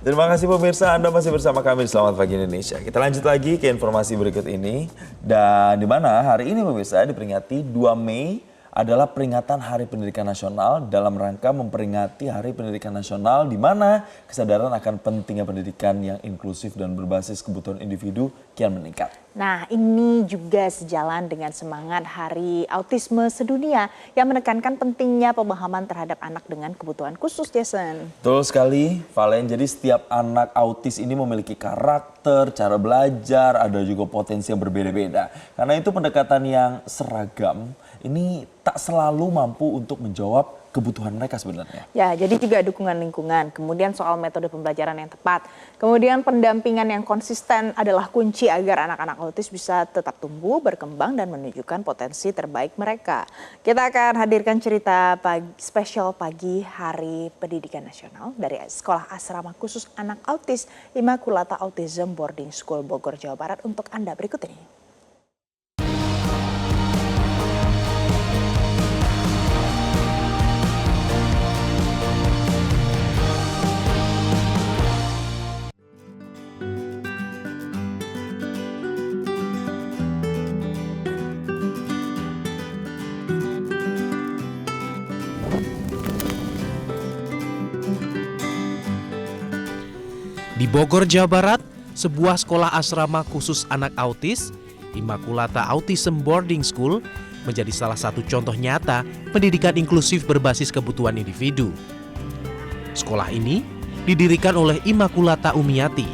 Speaker 2: Terima kasih pemirsa, Anda masih bersama kami di Selamat Pagi Indonesia. Kita lanjut lagi ke informasi berikut ini. Dan di mana hari ini pemirsa diperingati 2 Mei adalah peringatan Hari Pendidikan Nasional dalam rangka memperingati Hari Pendidikan Nasional di mana kesadaran akan pentingnya pendidikan yang inklusif dan berbasis kebutuhan individu kian meningkat.
Speaker 1: Nah, ini juga sejalan dengan semangat Hari Autisme Sedunia yang menekankan pentingnya pemahaman terhadap anak dengan kebutuhan khusus, Jason.
Speaker 2: Betul sekali, Valen. Jadi setiap anak autis ini memiliki karakter, cara belajar, ada juga potensi yang berbeda-beda. Karena itu pendekatan yang seragam ini tak selalu mampu untuk menjawab kebutuhan mereka sebenarnya.
Speaker 1: Ya, jadi juga dukungan lingkungan, kemudian soal metode pembelajaran yang tepat, kemudian pendampingan yang konsisten adalah kunci agar anak-anak autis bisa tetap tumbuh, berkembang, dan menunjukkan potensi terbaik mereka. Kita akan hadirkan cerita spesial pagi Hari Pendidikan Nasional dari Sekolah Asrama Khusus Anak Autis Immaculata Autism Boarding School Bogor, Jawa Barat untuk Anda berikut ini.
Speaker 11: Di Bogor, Jawa Barat, sebuah sekolah asrama khusus anak autis, Immaculata Autism Boarding School, menjadi salah satu contoh nyata pendidikan inklusif berbasis kebutuhan individu. Sekolah ini didirikan oleh Immaculata Umiati,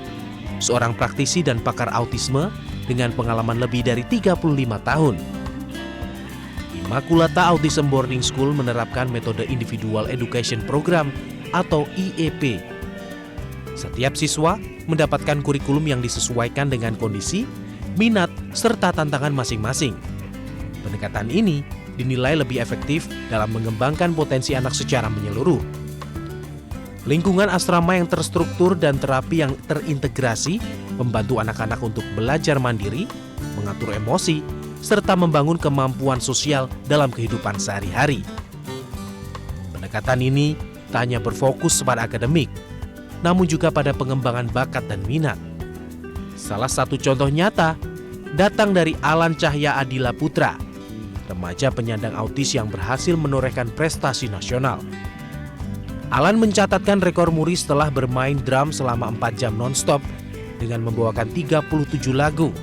Speaker 11: seorang praktisi dan pakar autisme dengan pengalaman lebih dari 35 tahun. Immaculata Autism Boarding School menerapkan metode Individual Education Program atau IEP. Setiap siswa mendapatkan kurikulum yang disesuaikan dengan kondisi, minat, serta tantangan masing-masing. Pendekatan ini dinilai lebih efektif dalam mengembangkan potensi anak secara menyeluruh. Lingkungan asrama yang terstruktur dan terapi yang terintegrasi membantu anak-anak untuk belajar mandiri, mengatur emosi, serta membangun kemampuan sosial dalam kehidupan sehari-hari. Pendekatan ini tak hanya berfokus pada akademik, namun juga pada pengembangan bakat dan minat. Salah satu contoh nyata datang dari Alan Cahya Adila Putra, remaja penyandang autis yang berhasil menorehkan prestasi nasional. Alan mencatatkan rekor muri setelah bermain drum selama 4 jam non-stop dengan membawakan 37 lagu.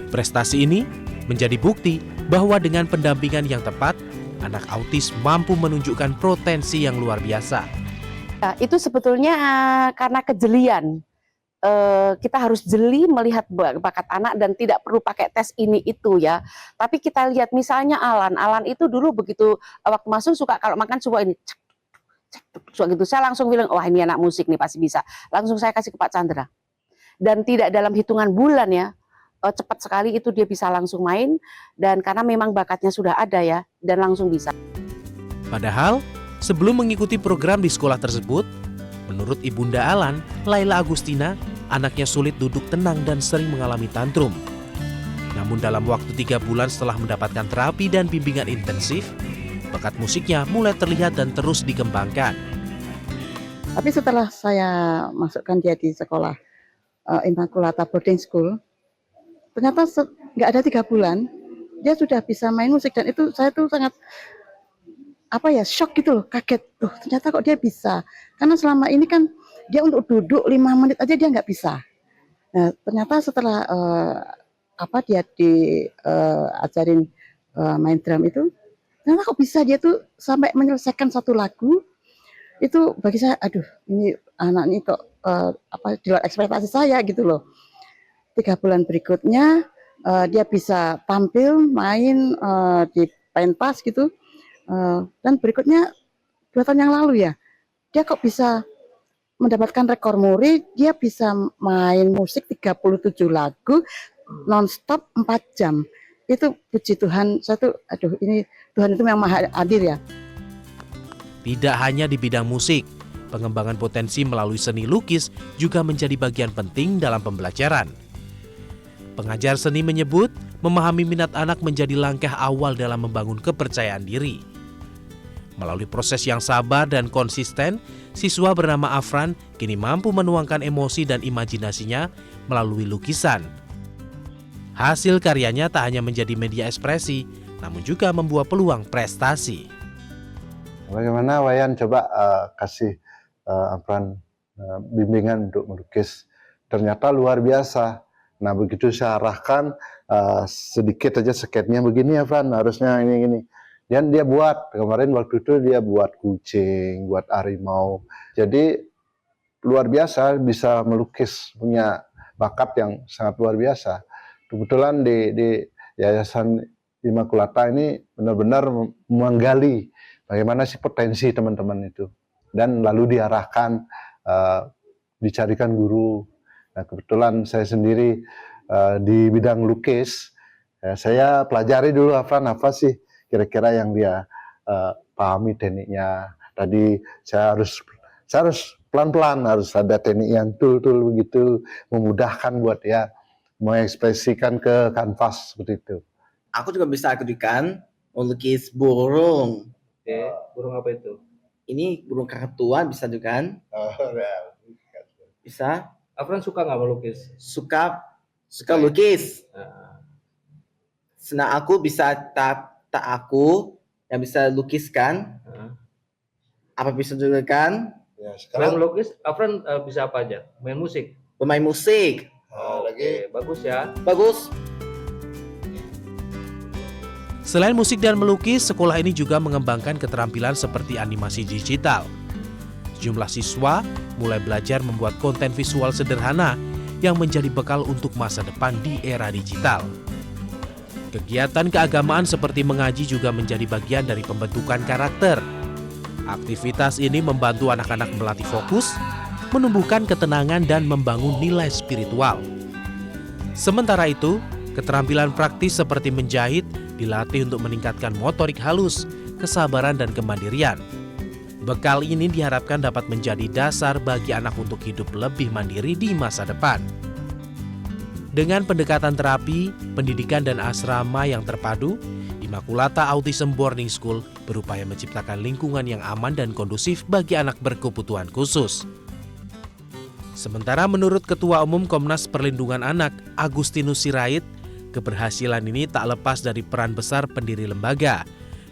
Speaker 11: Prestasi ini menjadi bukti bahwa dengan pendampingan yang tepat, anak autis mampu menunjukkan potensi yang luar biasa.
Speaker 12: Itu sebetulnya karena kejelian. Kita harus jeli melihat bakat anak dan tidak perlu pakai tes ini itu ya. Tapi kita lihat misalnya Alan itu dulu begitu waktu masuk suka kalau makan suka ini suka gitu. Saya langsung bilang wah ini anak musik nih pasti bisa. Langsung saya kasih ke Pak Chandra. Dan tidak dalam hitungan bulan ya. Cepat sekali itu dia bisa langsung main dan karena memang bakatnya sudah ada ya dan langsung bisa.
Speaker 11: Padahal sebelum mengikuti program di sekolah tersebut, menurut ibunda Alan, Laila Agustina, anaknya sulit duduk tenang dan sering mengalami tantrum. Namun dalam waktu 3 bulan setelah mendapatkan terapi dan bimbingan intensif, bakat musiknya mulai terlihat dan terus dikembangkan.
Speaker 13: Tapi setelah saya masukkan dia di sekolah Immaculata Boarding School, ternyata nggak ada 3 bulan, dia sudah bisa main musik dan itu saya tuh sangat shock gitu loh, kaget. Ternyata kok dia bisa. Karena selama ini kan dia untuk duduk 5 menit aja dia nggak bisa. Nah, ternyata setelah dia diajarin main drum itu, ternyata kok bisa dia tuh sampai menyelesaikan 1 lagu. Itu bagi saya, aduh, ini anak ini kok di luar ekspektasi saya gitu loh. 3 bulan berikutnya dia bisa tampil main di pentas gitu. Dan berikutnya 2 tahun yang lalu ya, dia kok bisa mendapatkan rekor muri, dia bisa main musik 37 lagu non-stop 4 jam. Itu puji Tuhan, saya tuh aduh ini Tuhan itu memang maha adil ya.
Speaker 11: Tidak hanya di bidang musik, pengembangan potensi melalui seni lukis juga menjadi bagian penting dalam pembelajaran. Pengajar seni menyebut memahami minat anak menjadi langkah awal dalam membangun kepercayaan diri. Melalui proses yang sabar dan konsisten, siswa bernama Afran kini mampu menuangkan emosi dan imajinasinya melalui lukisan. Hasil karyanya tak hanya menjadi media ekspresi, namun juga membuat peluang prestasi.
Speaker 14: Bagaimana Wayan coba kasih Afran bimbingan untuk melukis. Ternyata luar biasa. Nah begitu saya arahkan sedikit aja sketnya begini Afran, harusnya ini. Dan dia buat, kemarin waktu itu dia buat kucing, buat harimau. Jadi luar biasa bisa melukis, punya bakat yang sangat luar biasa. Kebetulan di Yayasan Immaculata ini benar-benar menggali bagaimana sih potensi teman-teman itu. Dan lalu diarahkan, dicarikan guru. Nah kebetulan saya sendiri di bidang lukis, saya pelajari dulu Afran apa sih kira-kira yang dia pahami tekniknya. Tadi saya harus pelan-pelan, harus ada teknik yang tul begitu, memudahkan buat dia mengekspresikan ke kanvas seperti itu.
Speaker 15: Aku juga bisa ikut-ikutan melukis burung.
Speaker 16: Oke, burung apa itu?
Speaker 15: Ini burung kakatua bisa juga kan? Bisa.
Speaker 16: Afran suka nggak melukis?
Speaker 15: Suka lukis. Senang aku bisa tak aku yang bisa lukiskan. Apa bisa juga kan?
Speaker 16: Ya, sekarang melukis, Afran bisa apa aja? Main musik?
Speaker 15: Bermain musik.
Speaker 16: Oke, bagus ya.
Speaker 15: Bagus.
Speaker 11: Selain musik dan melukis, sekolah ini juga mengembangkan keterampilan seperti animasi digital. Sejumlah siswa mulai belajar membuat konten visual sederhana yang menjadi bekal untuk masa depan di era digital. Kegiatan keagamaan seperti mengaji juga menjadi bagian dari pembentukan karakter. Aktivitas ini membantu anak-anak melatih fokus, menumbuhkan ketenangan dan membangun nilai spiritual. Sementara itu, keterampilan praktis seperti menjahit dilatih untuk meningkatkan motorik halus, kesabaran dan kemandirian. Bekal ini diharapkan dapat menjadi dasar bagi anak untuk hidup lebih mandiri di masa depan. Dengan pendekatan terapi, pendidikan dan asrama yang terpadu, Immaculata Autism Boarding School berupaya menciptakan lingkungan yang aman dan kondusif bagi anak berkebutuhan khusus. Sementara menurut Ketua Umum Komnas Perlindungan Anak, Agustinus Sirait, keberhasilan ini tak lepas dari peran besar pendiri lembaga,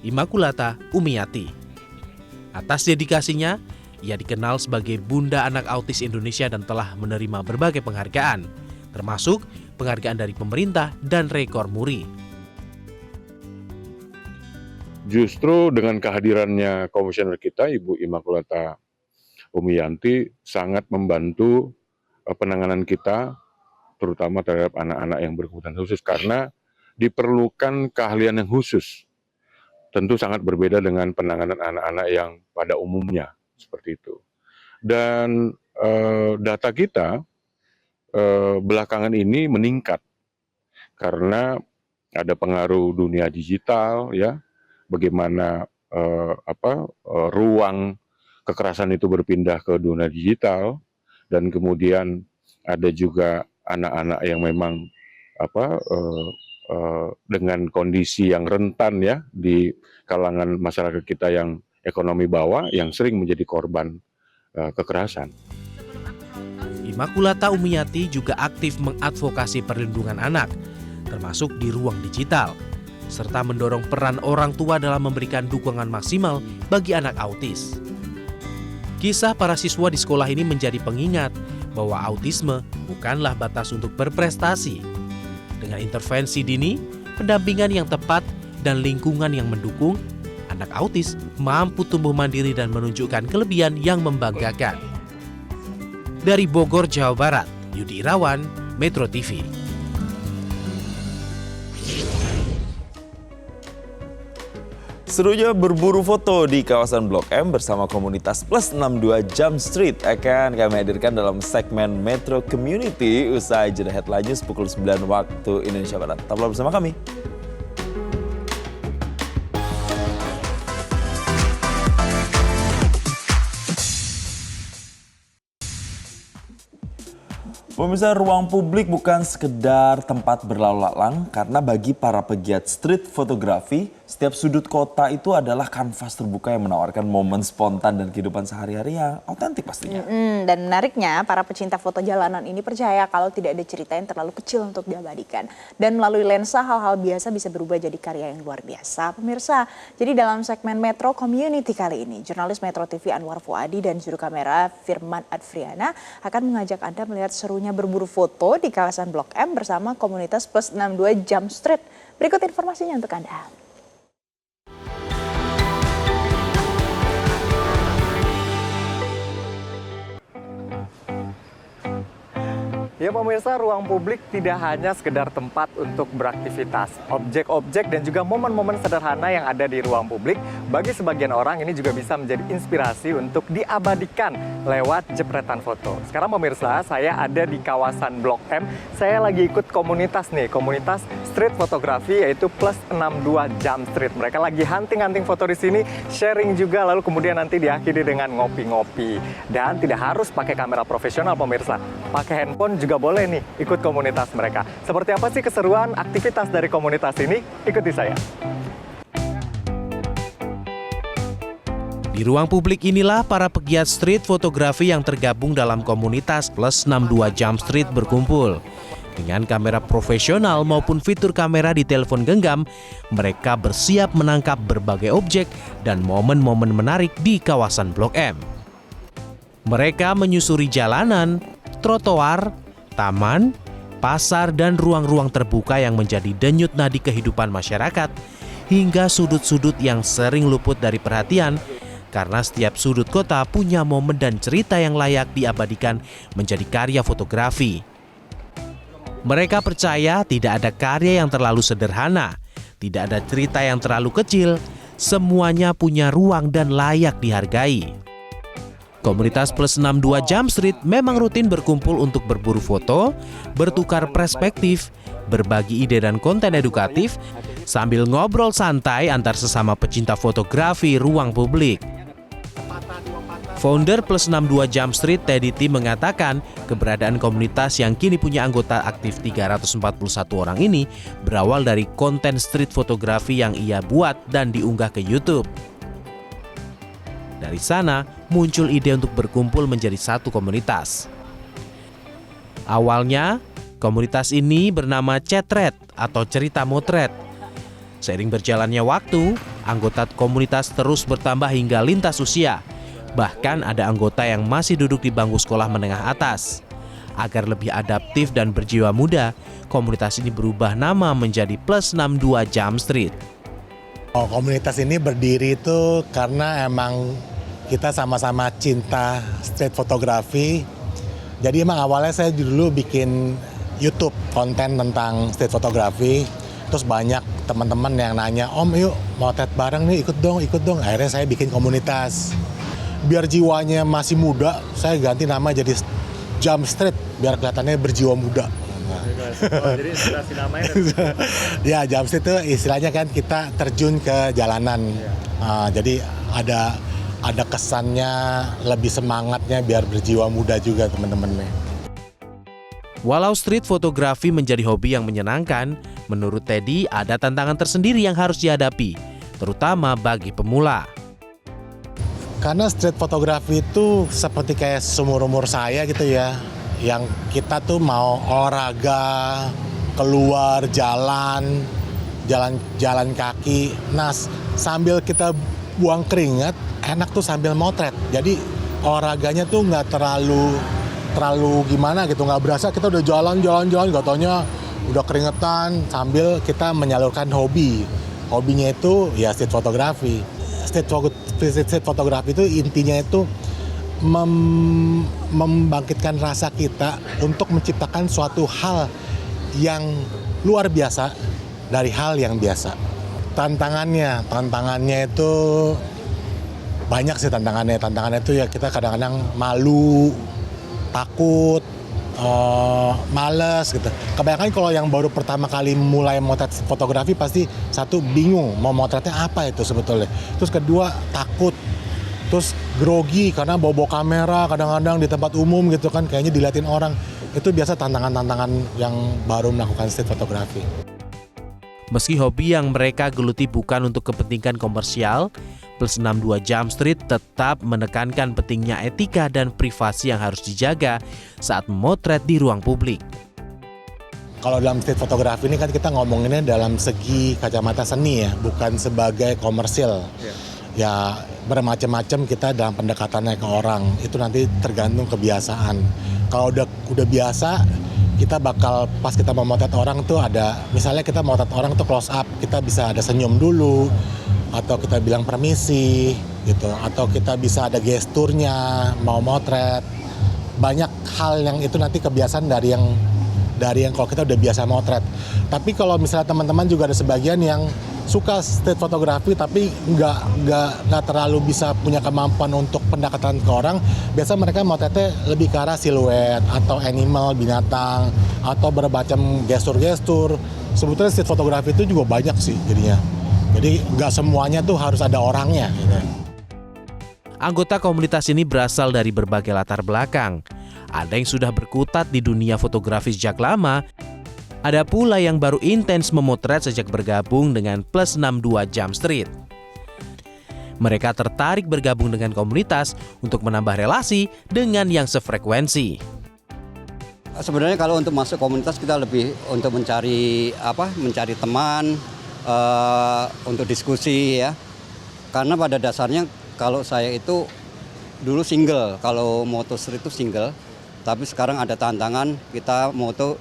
Speaker 11: Immaculata Umiyati. Atas dedikasinya, ia dikenal sebagai Bunda Anak Autis Indonesia dan telah menerima berbagai penghargaan, termasuk penghargaan dari pemerintah dan rekor muri.
Speaker 17: Justru dengan kehadirannya komisioner kita, Ibu Immaculata Umiyanti, sangat membantu penanganan kita, terutama terhadap anak-anak yang berkebutuhan khusus, karena diperlukan keahlian yang khusus. Tentu sangat berbeda dengan penanganan anak-anak yang pada umumnya, seperti itu. Dan data kita belakangan ini meningkat karena ada pengaruh dunia digital, ya, bagaimana ruang kekerasan itu berpindah ke dunia digital, dan kemudian ada juga anak-anak yang memang dengan kondisi yang rentan, ya, di kalangan masyarakat kita yang ekonomi bawah, yang sering menjadi korban kekerasan.
Speaker 11: Immaculata Umiyati juga aktif mengadvokasi perlindungan anak, termasuk di ruang digital, serta mendorong peran orang tua dalam memberikan dukungan maksimal bagi anak autis. Kisah para siswa di sekolah ini menjadi pengingat bahwa autisme bukanlah batas untuk berprestasi. Dengan intervensi dini, pendampingan yang tepat, dan lingkungan yang mendukung, anak autis mampu tumbuh mandiri dan menunjukkan kelebihan yang membanggakan. Dari Bogor, Jawa Barat, Yudi Irawan, Metro TV.
Speaker 2: Serunya berburu foto di kawasan Blok M bersama komunitas Plus 62 Jump Street akan kami hadirkan dalam segmen Metro Community usai jeda headline news pukul 9 waktu Indonesia Barat. Tetaplah bersama kami. Pemirsa, ruang publik bukan sekedar tempat berlalu lalang, karena bagi para pegiat street fotografi, Setiap sudut kota itu adalah kanvas terbuka yang menawarkan momen spontan dan kehidupan sehari-hari yang autentik pastinya.
Speaker 1: Dan menariknya, para pecinta foto jalanan ini percaya kalau tidak ada cerita yang terlalu kecil untuk diabadikan. Dan melalui lensa, hal-hal biasa bisa berubah jadi karya yang luar biasa, pemirsa. Jadi dalam segmen Metro Community kali ini, jurnalis Metro TV Anwar Fuadi dan juru kamera Firman Adfriana akan mengajak Anda melihat serunya berburu foto di kawasan Blok M bersama komunitas Plus 62 Jump Street. Berikut informasinya untuk Anda.
Speaker 18: Ya pemirsa, ruang publik tidak hanya sekedar tempat untuk beraktivitas. Objek-objek dan juga momen-momen sederhana yang ada di ruang publik, bagi sebagian orang ini juga bisa menjadi inspirasi untuk diabadikan lewat jepretan foto. Sekarang pemirsa, saya ada di kawasan Blok M. Saya lagi ikut komunitas nih, komunitas street fotografi yaitu Plus 62 Jump Street. Mereka lagi hunting-hunting foto di sini, sharing juga, lalu kemudian nanti diakhiri dengan ngopi-ngopi. Dan tidak harus pakai kamera profesional pemirsa, pakai handphone juga boleh nih ikut komunitas mereka. Seperti apa sih keseruan aktivitas dari komunitas ini? Ikuti saya.
Speaker 11: Di ruang publik inilah para pegiat street fotografi yang tergabung dalam komunitas Plus 62 Jump Street berkumpul. Dengan kamera profesional maupun fitur kamera di telepon genggam, mereka bersiap menangkap berbagai objek dan momen-momen menarik di kawasan Blok M. Mereka menyusuri jalanan, trotoar, taman, pasar, dan ruang-ruang terbuka yang menjadi denyut nadi kehidupan masyarakat, hingga sudut-sudut yang sering luput dari perhatian, karena setiap sudut kota punya momen dan cerita yang layak diabadikan menjadi karya fotografi. Mereka percaya tidak ada karya yang terlalu sederhana, tidak ada cerita yang terlalu kecil, semuanya punya ruang dan layak dihargai. Komunitas Plus 62 Jump Street memang rutin berkumpul untuk berburu foto, bertukar perspektif, berbagi ide dan konten edukatif, sambil ngobrol santai antar sesama pecinta fotografi ruang publik. Founder Plus 62 Jump Street, Teddy T, mengatakan keberadaan komunitas yang kini punya anggota aktif 341 orang ini berawal dari konten street fotografi yang ia buat dan diunggah ke YouTube. Dari sana, muncul ide untuk berkumpul menjadi satu komunitas. Awalnya, komunitas ini bernama Cetret atau Cerita Motret. Seiring berjalannya waktu, anggota komunitas terus bertambah hingga lintas usia. Bahkan ada anggota yang masih duduk di bangku sekolah menengah atas. Agar lebih adaptif dan berjiwa muda, komunitas ini berubah nama menjadi Plus 62 Jump Street.
Speaker 19: Komunitas ini berdiri itu karena emang kita sama-sama cinta street fotografi. Jadi emang awalnya saya dulu bikin YouTube konten tentang street fotografi. Terus banyak teman-teman yang nanya, "Om, yuk motret bareng nih, ikut dong." Akhirnya saya bikin komunitas. Biar jiwanya masih muda, saya ganti nama jadi Jump Street biar kelihatannya berjiwa muda.
Speaker 18: Jadi inspirasi namanya.
Speaker 19: Ya, Jump Street itu istilahnya kan kita terjun ke jalanan. Jadi ada kesannya, lebih semangatnya biar berjiwa muda juga teman-teman.
Speaker 11: Walau street fotografi menjadi hobi yang menyenangkan, menurut Teddy ada tantangan tersendiri yang harus dihadapi, terutama bagi pemula.
Speaker 19: Karena street fotografi itu seperti kayak seumur-umur saya gitu ya, yang kita tuh mau olahraga, keluar jalan kaki. Nah, sambil kita buang keringat, enak tuh sambil motret. Jadi olahraganya tuh nggak terlalu gimana gitu, nggak berasa kita udah jalan, gak taunya udah keringetan sambil kita menyalurkan hobi. Hobinya itu ya street fotografi. Street fotografi itu intinya itu membangkitkan rasa kita untuk menciptakan suatu hal yang luar biasa dari hal yang biasa. Tantangannya itu banyak sih tantangannya. Tantangannya itu ya kita kadang-kadang malu, takut, males gitu. Kebanyakan kalau yang baru pertama kali mulai motret fotografi pasti satu bingung mau motretnya apa itu sebetulnya. Terus kedua takut, terus grogi karena bawa kamera kadang-kadang di tempat umum gitu kan kayaknya diliatin orang. Itu biasa tantangan-tantangan yang baru melakukan street fotografi.
Speaker 11: Meski hobi yang mereka geluti bukan untuk kepentingan komersial, Plus 62 Jump Street tetap menekankan pentingnya etika dan privasi yang harus dijaga saat memotret di ruang publik.
Speaker 19: Kalau dalam street fotografi ini kan kita ngomonginnya dalam segi kacamata seni ya, bukan sebagai komersil. Ya bermacam-macam kita dalam pendekatannya ke orang, itu nanti tergantung kebiasaan. Kalau udah biasa, kita bakal pas kita memotret orang tuh ada, misalnya kita memotret orang tuh close up, kita bisa ada senyum dulu, atau kita bilang permisi gitu, atau kita bisa ada gesturnya mau motret. Banyak hal yang itu nanti kebiasaan dari yang kalau kita udah biasa motret. Tapi kalau misalnya teman-teman juga ada sebagian yang suka street fotografi tapi nggak terlalu bisa punya kemampuan untuk pendekatan ke orang, biasa mereka motretnya lebih ke arah siluet atau animal, binatang, atau bermacam gestur-gestur. Sebetulnya street fotografi itu juga banyak sih jadinya. Jadi nggak semuanya tuh harus ada orangnya gitu.
Speaker 11: Anggota komunitas ini berasal dari berbagai latar belakang. Ada yang sudah berkutat di dunia fotografi sejak lama, ada pula yang baru intens memotret sejak bergabung dengan Plus 62 Jump Street. Mereka tertarik bergabung dengan komunitas untuk menambah relasi dengan yang sefrekuensi.
Speaker 20: Sebenarnya kalau untuk masuk komunitas kita lebih untuk mencari teman, untuk diskusi ya. Karena pada dasarnya kalau saya itu dulu single, kalau moto street itu single. Tapi sekarang ada tantangan, kita moto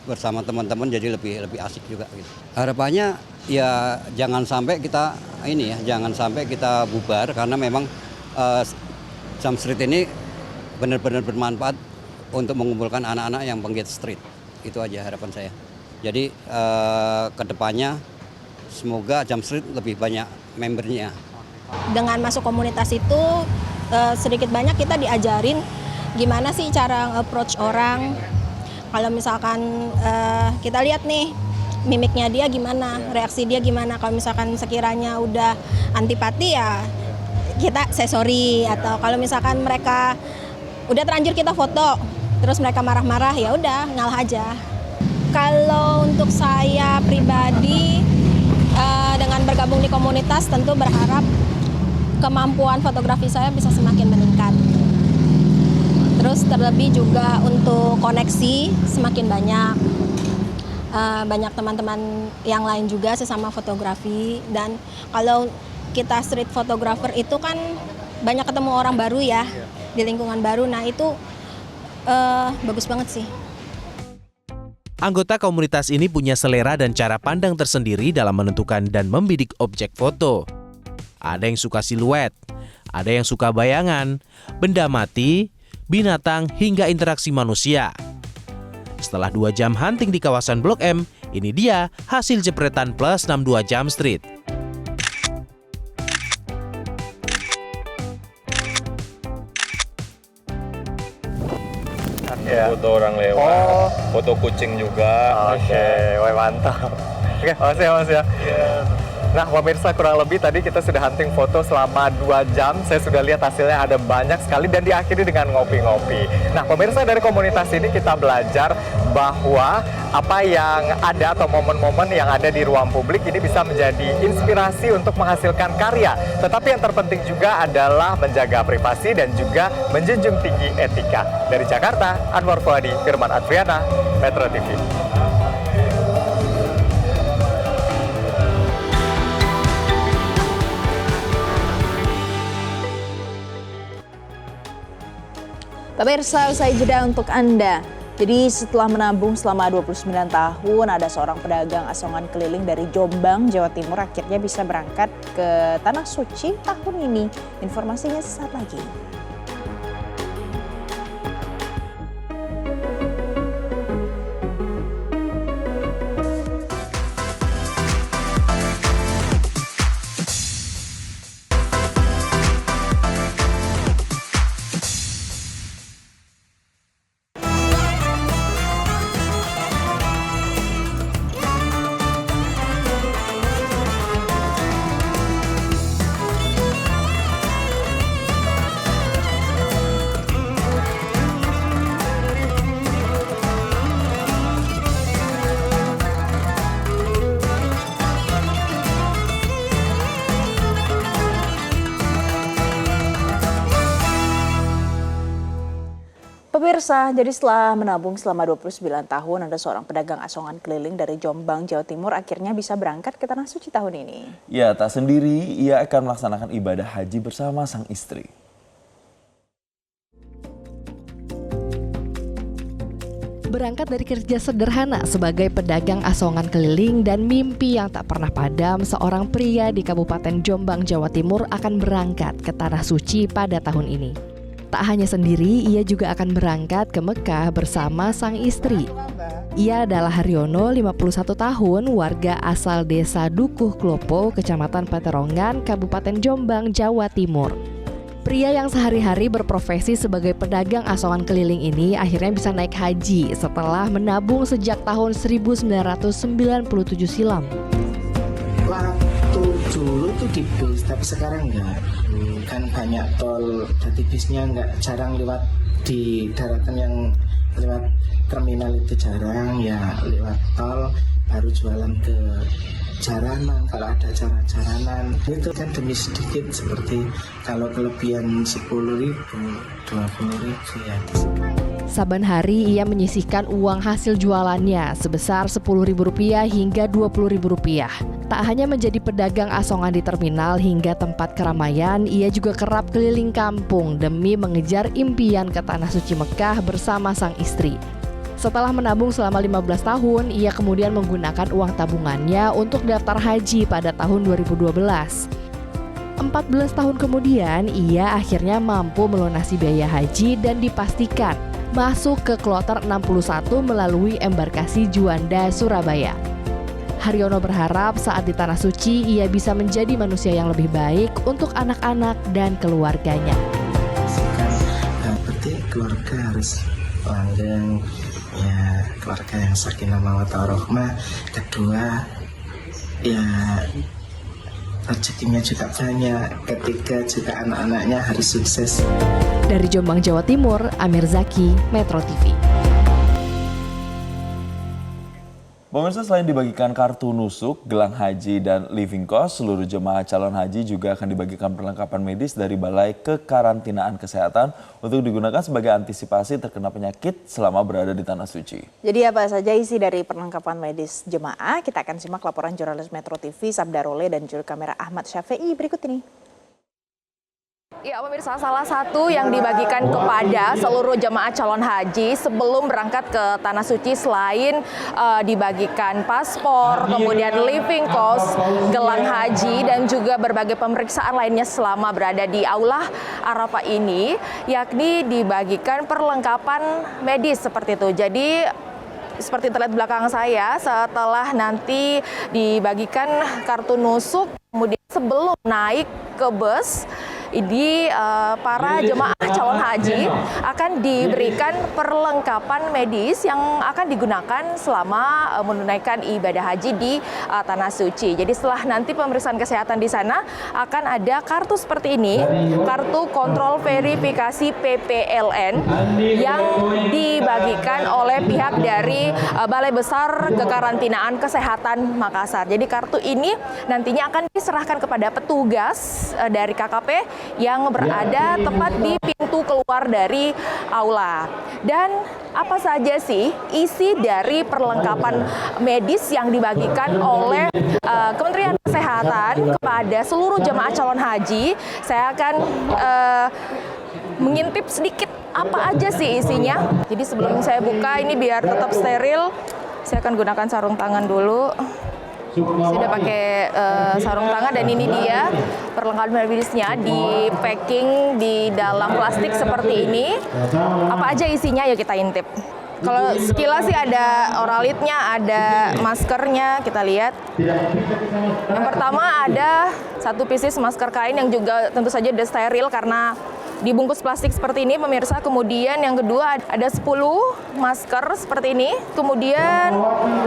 Speaker 20: bersama teman-teman jadi lebih asik juga gitu. Harapannya ya jangan sampai kita bubar, karena memang Jump Street ini benar-benar bermanfaat untuk mengumpulkan anak-anak yang penggiat street. Itu aja harapan saya. Jadi kedepannya semoga Jump Street lebih banyak membernya.
Speaker 21: Dengan masuk komunitas itu sedikit banyak kita diajarin gimana sih cara approach orang. Kalau misalkan kita lihat nih mimiknya dia gimana, reaksi dia gimana. Kalau misalkan sekiranya udah antipati ya kita say sorry, atau kalau misalkan mereka udah terlanjur kita foto terus mereka marah-marah ya udah ngalah aja. Kalau untuk saya pribadi dengan bergabung di komunitas tentu berharap kemampuan fotografi saya bisa semakin meningkat. Terus terlebih juga untuk koneksi semakin banyak. Banyak teman-teman yang lain juga sesama fotografi. Dan kalau kita street photographer itu kan banyak ketemu orang baru ya, di lingkungan baru. Nah itu bagus banget sih.
Speaker 11: Anggota komunitas ini punya selera dan cara pandang tersendiri dalam menentukan dan membidik objek foto. Ada yang suka siluet, ada yang suka bayangan, benda mati, binatang, hingga interaksi manusia. Setelah 2 jam hunting di kawasan Blok M, ini dia hasil jepretan Plus 62 Jump Street.
Speaker 18: Foto orang lewat, foto kucing juga. Oke, mantap. Oke, makasih ya Mas ya. Nah pemirsa, kurang lebih tadi kita sudah hunting foto selama 2 jam. Saya sudah lihat hasilnya ada banyak sekali dan diakhiri dengan ngopi-ngopi. Nah pemirsa, dari komunitas ini kita belajar bahwa apa yang ada atau momen-momen yang ada di ruang publik ini bisa menjadi inspirasi untuk menghasilkan karya. Tetapi yang terpenting juga adalah menjaga privasi dan juga menjunjung tinggi etika. Dari Jakarta, Anwar Fuadi, Firman Adriana, Metro TV.
Speaker 1: Pemirsa, usai jeda untuk Anda. Jadi setelah menabung selama 29 tahun, ada seorang pedagang asongan keliling dari Jombang, Jawa Timur akhirnya bisa berangkat ke Tanah Suci tahun ini. Informasinya sesaat lagi. Pemirsa, jadi setelah menabung selama 29 tahun, ada seorang pedagang asongan keliling dari Jombang, Jawa Timur akhirnya bisa berangkat ke Tanah Suci tahun ini.
Speaker 2: Ya, tak sendiri, ia akan melaksanakan ibadah haji bersama sang istri.
Speaker 5: Berangkat dari kerja sederhana sebagai pedagang asongan keliling dan mimpi yang tak pernah padam, seorang pria di Kabupaten Jombang, Jawa Timur akan berangkat ke Tanah Suci pada tahun ini. Tak hanya sendiri, ia juga akan berangkat ke Mekah bersama sang istri. Ia adalah Haryono, 51 tahun, warga asal desa Dukuh Klopo, Kecamatan Peterongan, Kabupaten Jombang, Jawa Timur. Pria yang sehari-hari berprofesi sebagai pedagang asongan keliling ini akhirnya bisa naik haji setelah menabung sejak tahun 1997 silam.
Speaker 3: Waktu dulu tuh di bis, tapi sekarang enggak. Kan banyak tol, jadi bisnya enggak, jarang lewat di daratan yang lewat terminal itu jarang, ya lewat tol baru jualan ke jaranan kalau ada jaranan. Itu kan demi sedikit, seperti kalau kelebihan 10.000, 20.000 ya.
Speaker 5: Saban hari ia menyisihkan uang hasil jualannya sebesar Rp10.000 hingga Rp20.000. Tak hanya menjadi pedagang asongan di terminal hingga tempat keramaian, ia juga kerap keliling kampung demi mengejar impian ke Tanah Suci Mekah bersama sang istri. Setelah menabung selama 15 tahun, ia kemudian menggunakan uang tabungannya untuk daftar haji pada tahun 2012. 14 tahun kemudian, ia akhirnya mampu melunasi biaya haji dan dipastikan masuk ke kloter 61 melalui embarkasi Juanda, Surabaya. Haryono berharap saat di Tanah Suci ia bisa menjadi manusia yang lebih baik untuk anak-anak dan keluarganya.
Speaker 3: Berarti keluarga harus langgeng, ya keluarga yang sakinah mawaddah warahmah. Kedua, ya rezekinya juga banyak. Ketiga juga anak-anaknya harus sukses.
Speaker 5: Dari Jombang, Jawa Timur, Amir Zaki, Metro TV.
Speaker 2: Pemirsa, selain dibagikan kartu nusuk, gelang haji, dan living cost, seluruh jemaah calon haji juga akan dibagikan perlengkapan medis dari Balai Kekarantinaan Kesehatan untuk digunakan sebagai antisipasi terkena penyakit selama berada di Tanah Suci.
Speaker 1: Jadi apa saja isi dari perlengkapan medis jemaah? Kita akan simak laporan jurnalis Metro TV Sabda Role dan juru kamera Ahmad Syafi'i berikut ini.
Speaker 22: Ya pemirsa, salah satu yang dibagikan kepada seluruh jemaah calon haji sebelum berangkat ke Tanah Suci selain dibagikan paspor, kemudian living cost, gelang haji, dan juga berbagai pemeriksaan lainnya selama berada di Aula Arafah ini, yakni dibagikan perlengkapan medis seperti itu. Jadi seperti terlihat belakang saya, setelah nanti dibagikan kartu nusuk, kemudian sebelum naik ke bus, ini para jemaah calon haji akan diberikan perlengkapan medis yang akan digunakan selama menunaikan ibadah haji di Tanah Suci. Jadi setelah nanti pemeriksaan kesehatan di sana akan ada kartu seperti ini, kartu kontrol verifikasi PPLN yang dibagikan oleh pihak dari Balai Besar Kekarantinaan Kesehatan Makassar. Jadi kartu ini nantinya akan diserahkan kepada petugas dari KKP yang berada tepat di pintu keluar dari aula. Dan apa saja sih isi dari perlengkapan medis yang dibagikan oleh Kementerian Kesehatan kepada seluruh jemaah calon haji? Saya akan mengintip sedikit apa aja sih isinya. Jadi sebelum saya buka ini biar tetap steril, saya akan gunakan sarung tangan dulu. Sudah pakai sarung tangan dan ini dia perlengkapan medisnya di packing di dalam plastik seperti ini. Apa aja isinya ya kita intip. Kalau sekilas sih ada oralitnya, ada maskernya, kita lihat. Yang pertama ada satu pieces masker kain yang juga tentu saja udah steril karena dibungkus plastik seperti ini pemirsa. Kemudian yang kedua ada 10 masker seperti ini. Kemudian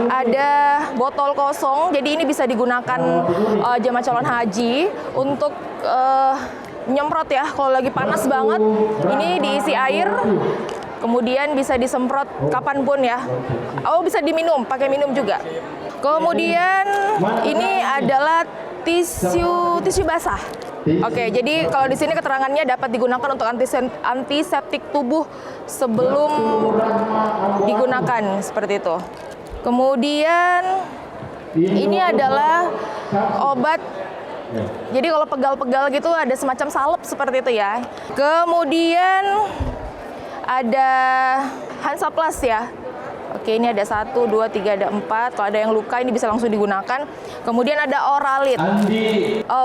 Speaker 22: ada botol kosong, jadi ini bisa digunakan jemaah calon haji untuk nyemprot ya kalau lagi panas banget. Ini diisi air Kemudian bisa disemprot kapanpun ya. Oh, bisa diminum, pakai minum juga. Kemudian ini adalah tisu basah. Oke, jadi kalau di sini keterangannya dapat digunakan untuk antiseptik tubuh sebelum digunakan seperti itu. Kemudian ini adalah obat. Jadi kalau pegal-pegal gitu ada semacam salep seperti itu ya. Kemudian ada Hansaplast ya. Oke, ini ada 1, 2, 3, ada 4. Kalau ada yang luka ini bisa langsung digunakan. Kemudian ada Oralit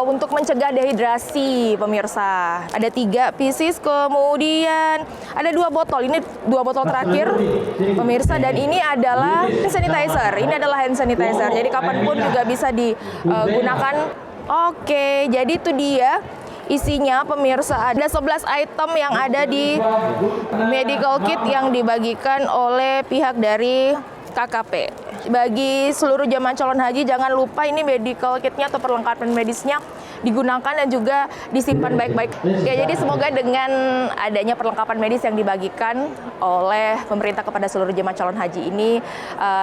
Speaker 22: untuk mencegah dehidrasi, pemirsa. Ada 3 pieces, kemudian ada 2 botol. Ini 2 botol terakhir, pemirsa. Dan ini adalah hand sanitizer. Ini adalah hand sanitizer. Jadi kapanpun juga bisa digunakan. Oke, jadi itu dia isinya, pemirsa. Ada 11 item yang ada di medical kit yang dibagikan oleh pihak dari KKP. Bagi seluruh jemaah calon haji, jangan lupa ini medical kitnya atau perlengkapan medisnya digunakan dan juga disimpan baik-baik. Ya, jadi semoga dengan adanya perlengkapan medis yang dibagikan oleh pemerintah kepada seluruh jemaah calon haji ini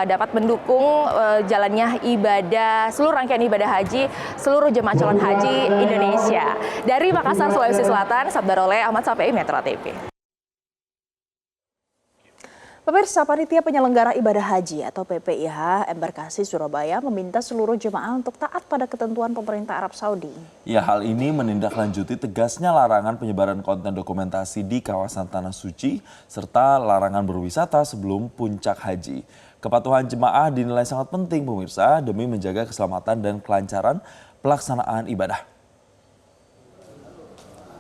Speaker 22: dapat mendukung jalannya ibadah, seluruh rangkaian ibadah haji seluruh jemaah calon haji Indonesia. Dari Makassar, Sulawesi Selatan, Sabdarole Ahmad Safi, Metro TV.
Speaker 1: Pemirsa, Panitia Penyelenggara Ibadah Haji atau PPIH Embarkasi Surabaya meminta seluruh jemaah untuk taat pada ketentuan pemerintah Arab Saudi.
Speaker 2: Ya, hal ini menindaklanjuti tegasnya larangan penyebaran konten dokumentasi di kawasan Tanah Suci serta larangan berwisata sebelum puncak haji. Kepatuhan jemaah dinilai sangat penting, pemirsa, demi menjaga keselamatan dan kelancaran pelaksanaan ibadah.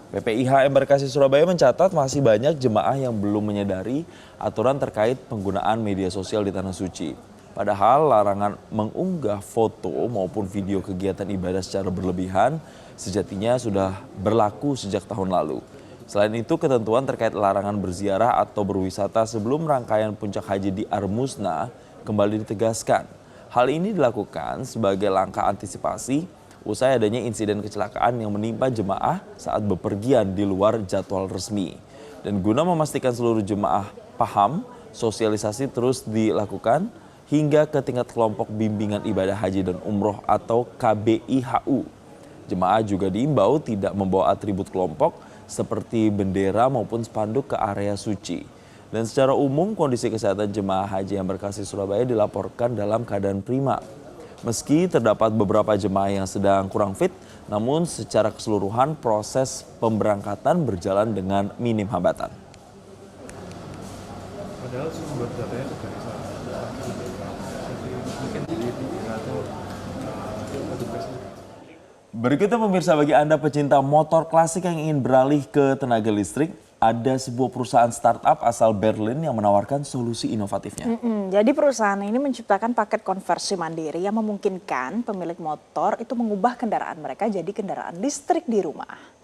Speaker 2: PPIH Embarkasi Surabaya mencatat masih banyak jemaah yang belum menyadari aturan terkait penggunaan media sosial di Tanah Suci. Padahal larangan mengunggah foto maupun video kegiatan ibadah secara berlebihan sejatinya sudah berlaku sejak tahun lalu. Selain itu, ketentuan terkait larangan berziarah atau berwisata sebelum rangkaian puncak haji di Armusna kembali ditegaskan. Hal ini dilakukan sebagai langkah antisipasi usai adanya insiden kecelakaan yang menimpa jemaah saat bepergian di luar jadwal resmi. Dan guna memastikan seluruh jemaah paham, sosialisasi terus dilakukan hingga ke tingkat kelompok bimbingan ibadah haji dan umroh atau KBIHU. Jemaah juga diimbau tidak membawa atribut kelompok seperti bendera maupun spanduk ke area suci. Dan secara umum kondisi kesehatan jemaah haji Embarkasi Surabaya dilaporkan dalam keadaan prima. Meski terdapat beberapa jemaah yang sedang kurang fit, namun secara keseluruhan proses pemberangkatan berjalan dengan minim hambatan.
Speaker 4: Padahal sumber datanya dari sana. Mungkin
Speaker 2: Berikutnya pemirsa, bagi Anda pecinta motor klasik yang ingin beralih ke tenaga listrik, ada sebuah perusahaan startup asal Berlin yang menawarkan solusi inovatifnya.
Speaker 1: Jadi perusahaan ini menciptakan paket konversi mandiri yang memungkinkan pemilik motor itu mengubah kendaraan mereka jadi kendaraan listrik di rumah.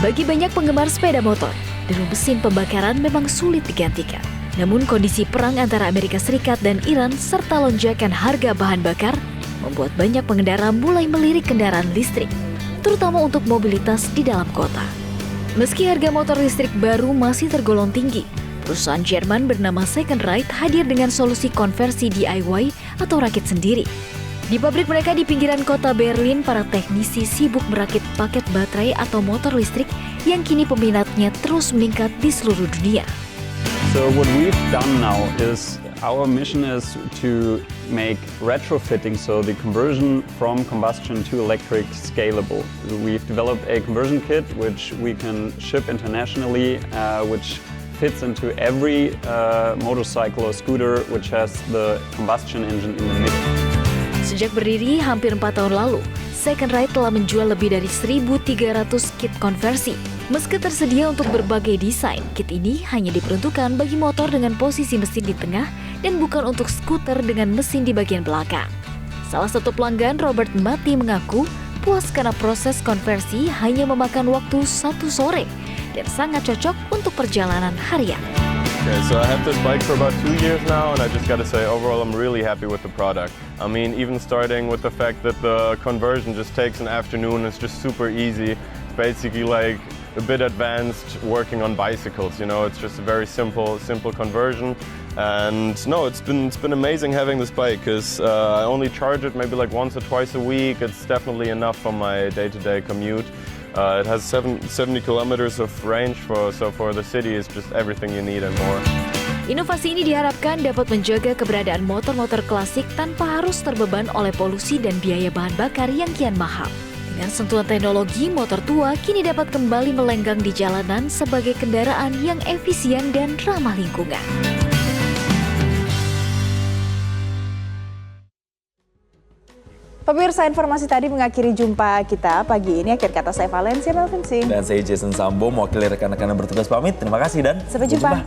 Speaker 6: Bagi banyak penggemar sepeda motor, deru mesin pembakaran memang sulit digantikan. Namun kondisi perang antara Amerika Serikat dan Iran serta lonjakan harga bahan bakar membuat banyak pengendara mulai melirik kendaraan listrik, terutama untuk mobilitas di dalam kota. Meski harga motor listrik baru masih tergolong tinggi, perusahaan Jerman bernama Second Ride hadir dengan solusi konversi DIY atau rakit sendiri. Di pabrik mereka di pinggiran kota Berlin, para teknisi sibuk merakit paket baterai atau motor listrik yang kini peminatnya terus meningkat di seluruh dunia.
Speaker 23: So what we've done now is our mission is to make retrofitting, so the conversion from combustion to electric, scalable. We've developed a conversion kit which we can ship internationally, which fits into every motorcycle or scooter which has the combustion engine in the middle.
Speaker 6: Sejak berdiri hampir 4 tahun lalu, Second Ride telah menjual lebih dari 1.300 kit konversi. Meski tersedia untuk berbagai desain, kit ini hanya diperuntukkan bagi motor dengan posisi mesin di tengah dan bukan untuk skuter dengan mesin di bagian belakang. Salah satu pelanggan, Robert Mati, mengaku puas karena proses konversi hanya memakan waktu 1 sore dan sangat cocok untuk perjalanan harian.
Speaker 7: Okay, so I have this bike for about 2 years now, and I just got to say, overall, I'm really happy with the product. I mean, even starting with the fact that the conversion just takes an afternoon, it's just super easy. It's basically like a bit advanced working on bicycles, you know, it's just a very simple conversion. And no, it's been amazing having this bike, because I only charge it maybe like once or twice a week. It's definitely enough for my day-to-day commute. It has 70 kilometers of range, so for the city it's just everything you need and more.
Speaker 6: Inovasi ini diharapkan dapat menjaga keberadaan motor-motor klasik tanpa harus terbeban oleh polusi dan biaya bahan bakar yang kian mahal. Dengan sentuhan teknologi, motor tua kini dapat kembali melenggang di jalanan sebagai kendaraan yang efisien dan ramah lingkungan.
Speaker 1: Pemirsa, informasi tadi mengakhiri jumpa kita pagi ini. Akhir kata saya Valencia Melvin Singh.
Speaker 2: Dan saya Jason Sambo, mewakili rekan-rekan yang bertugas pamit. Terima kasih dan
Speaker 1: sampai jumpa.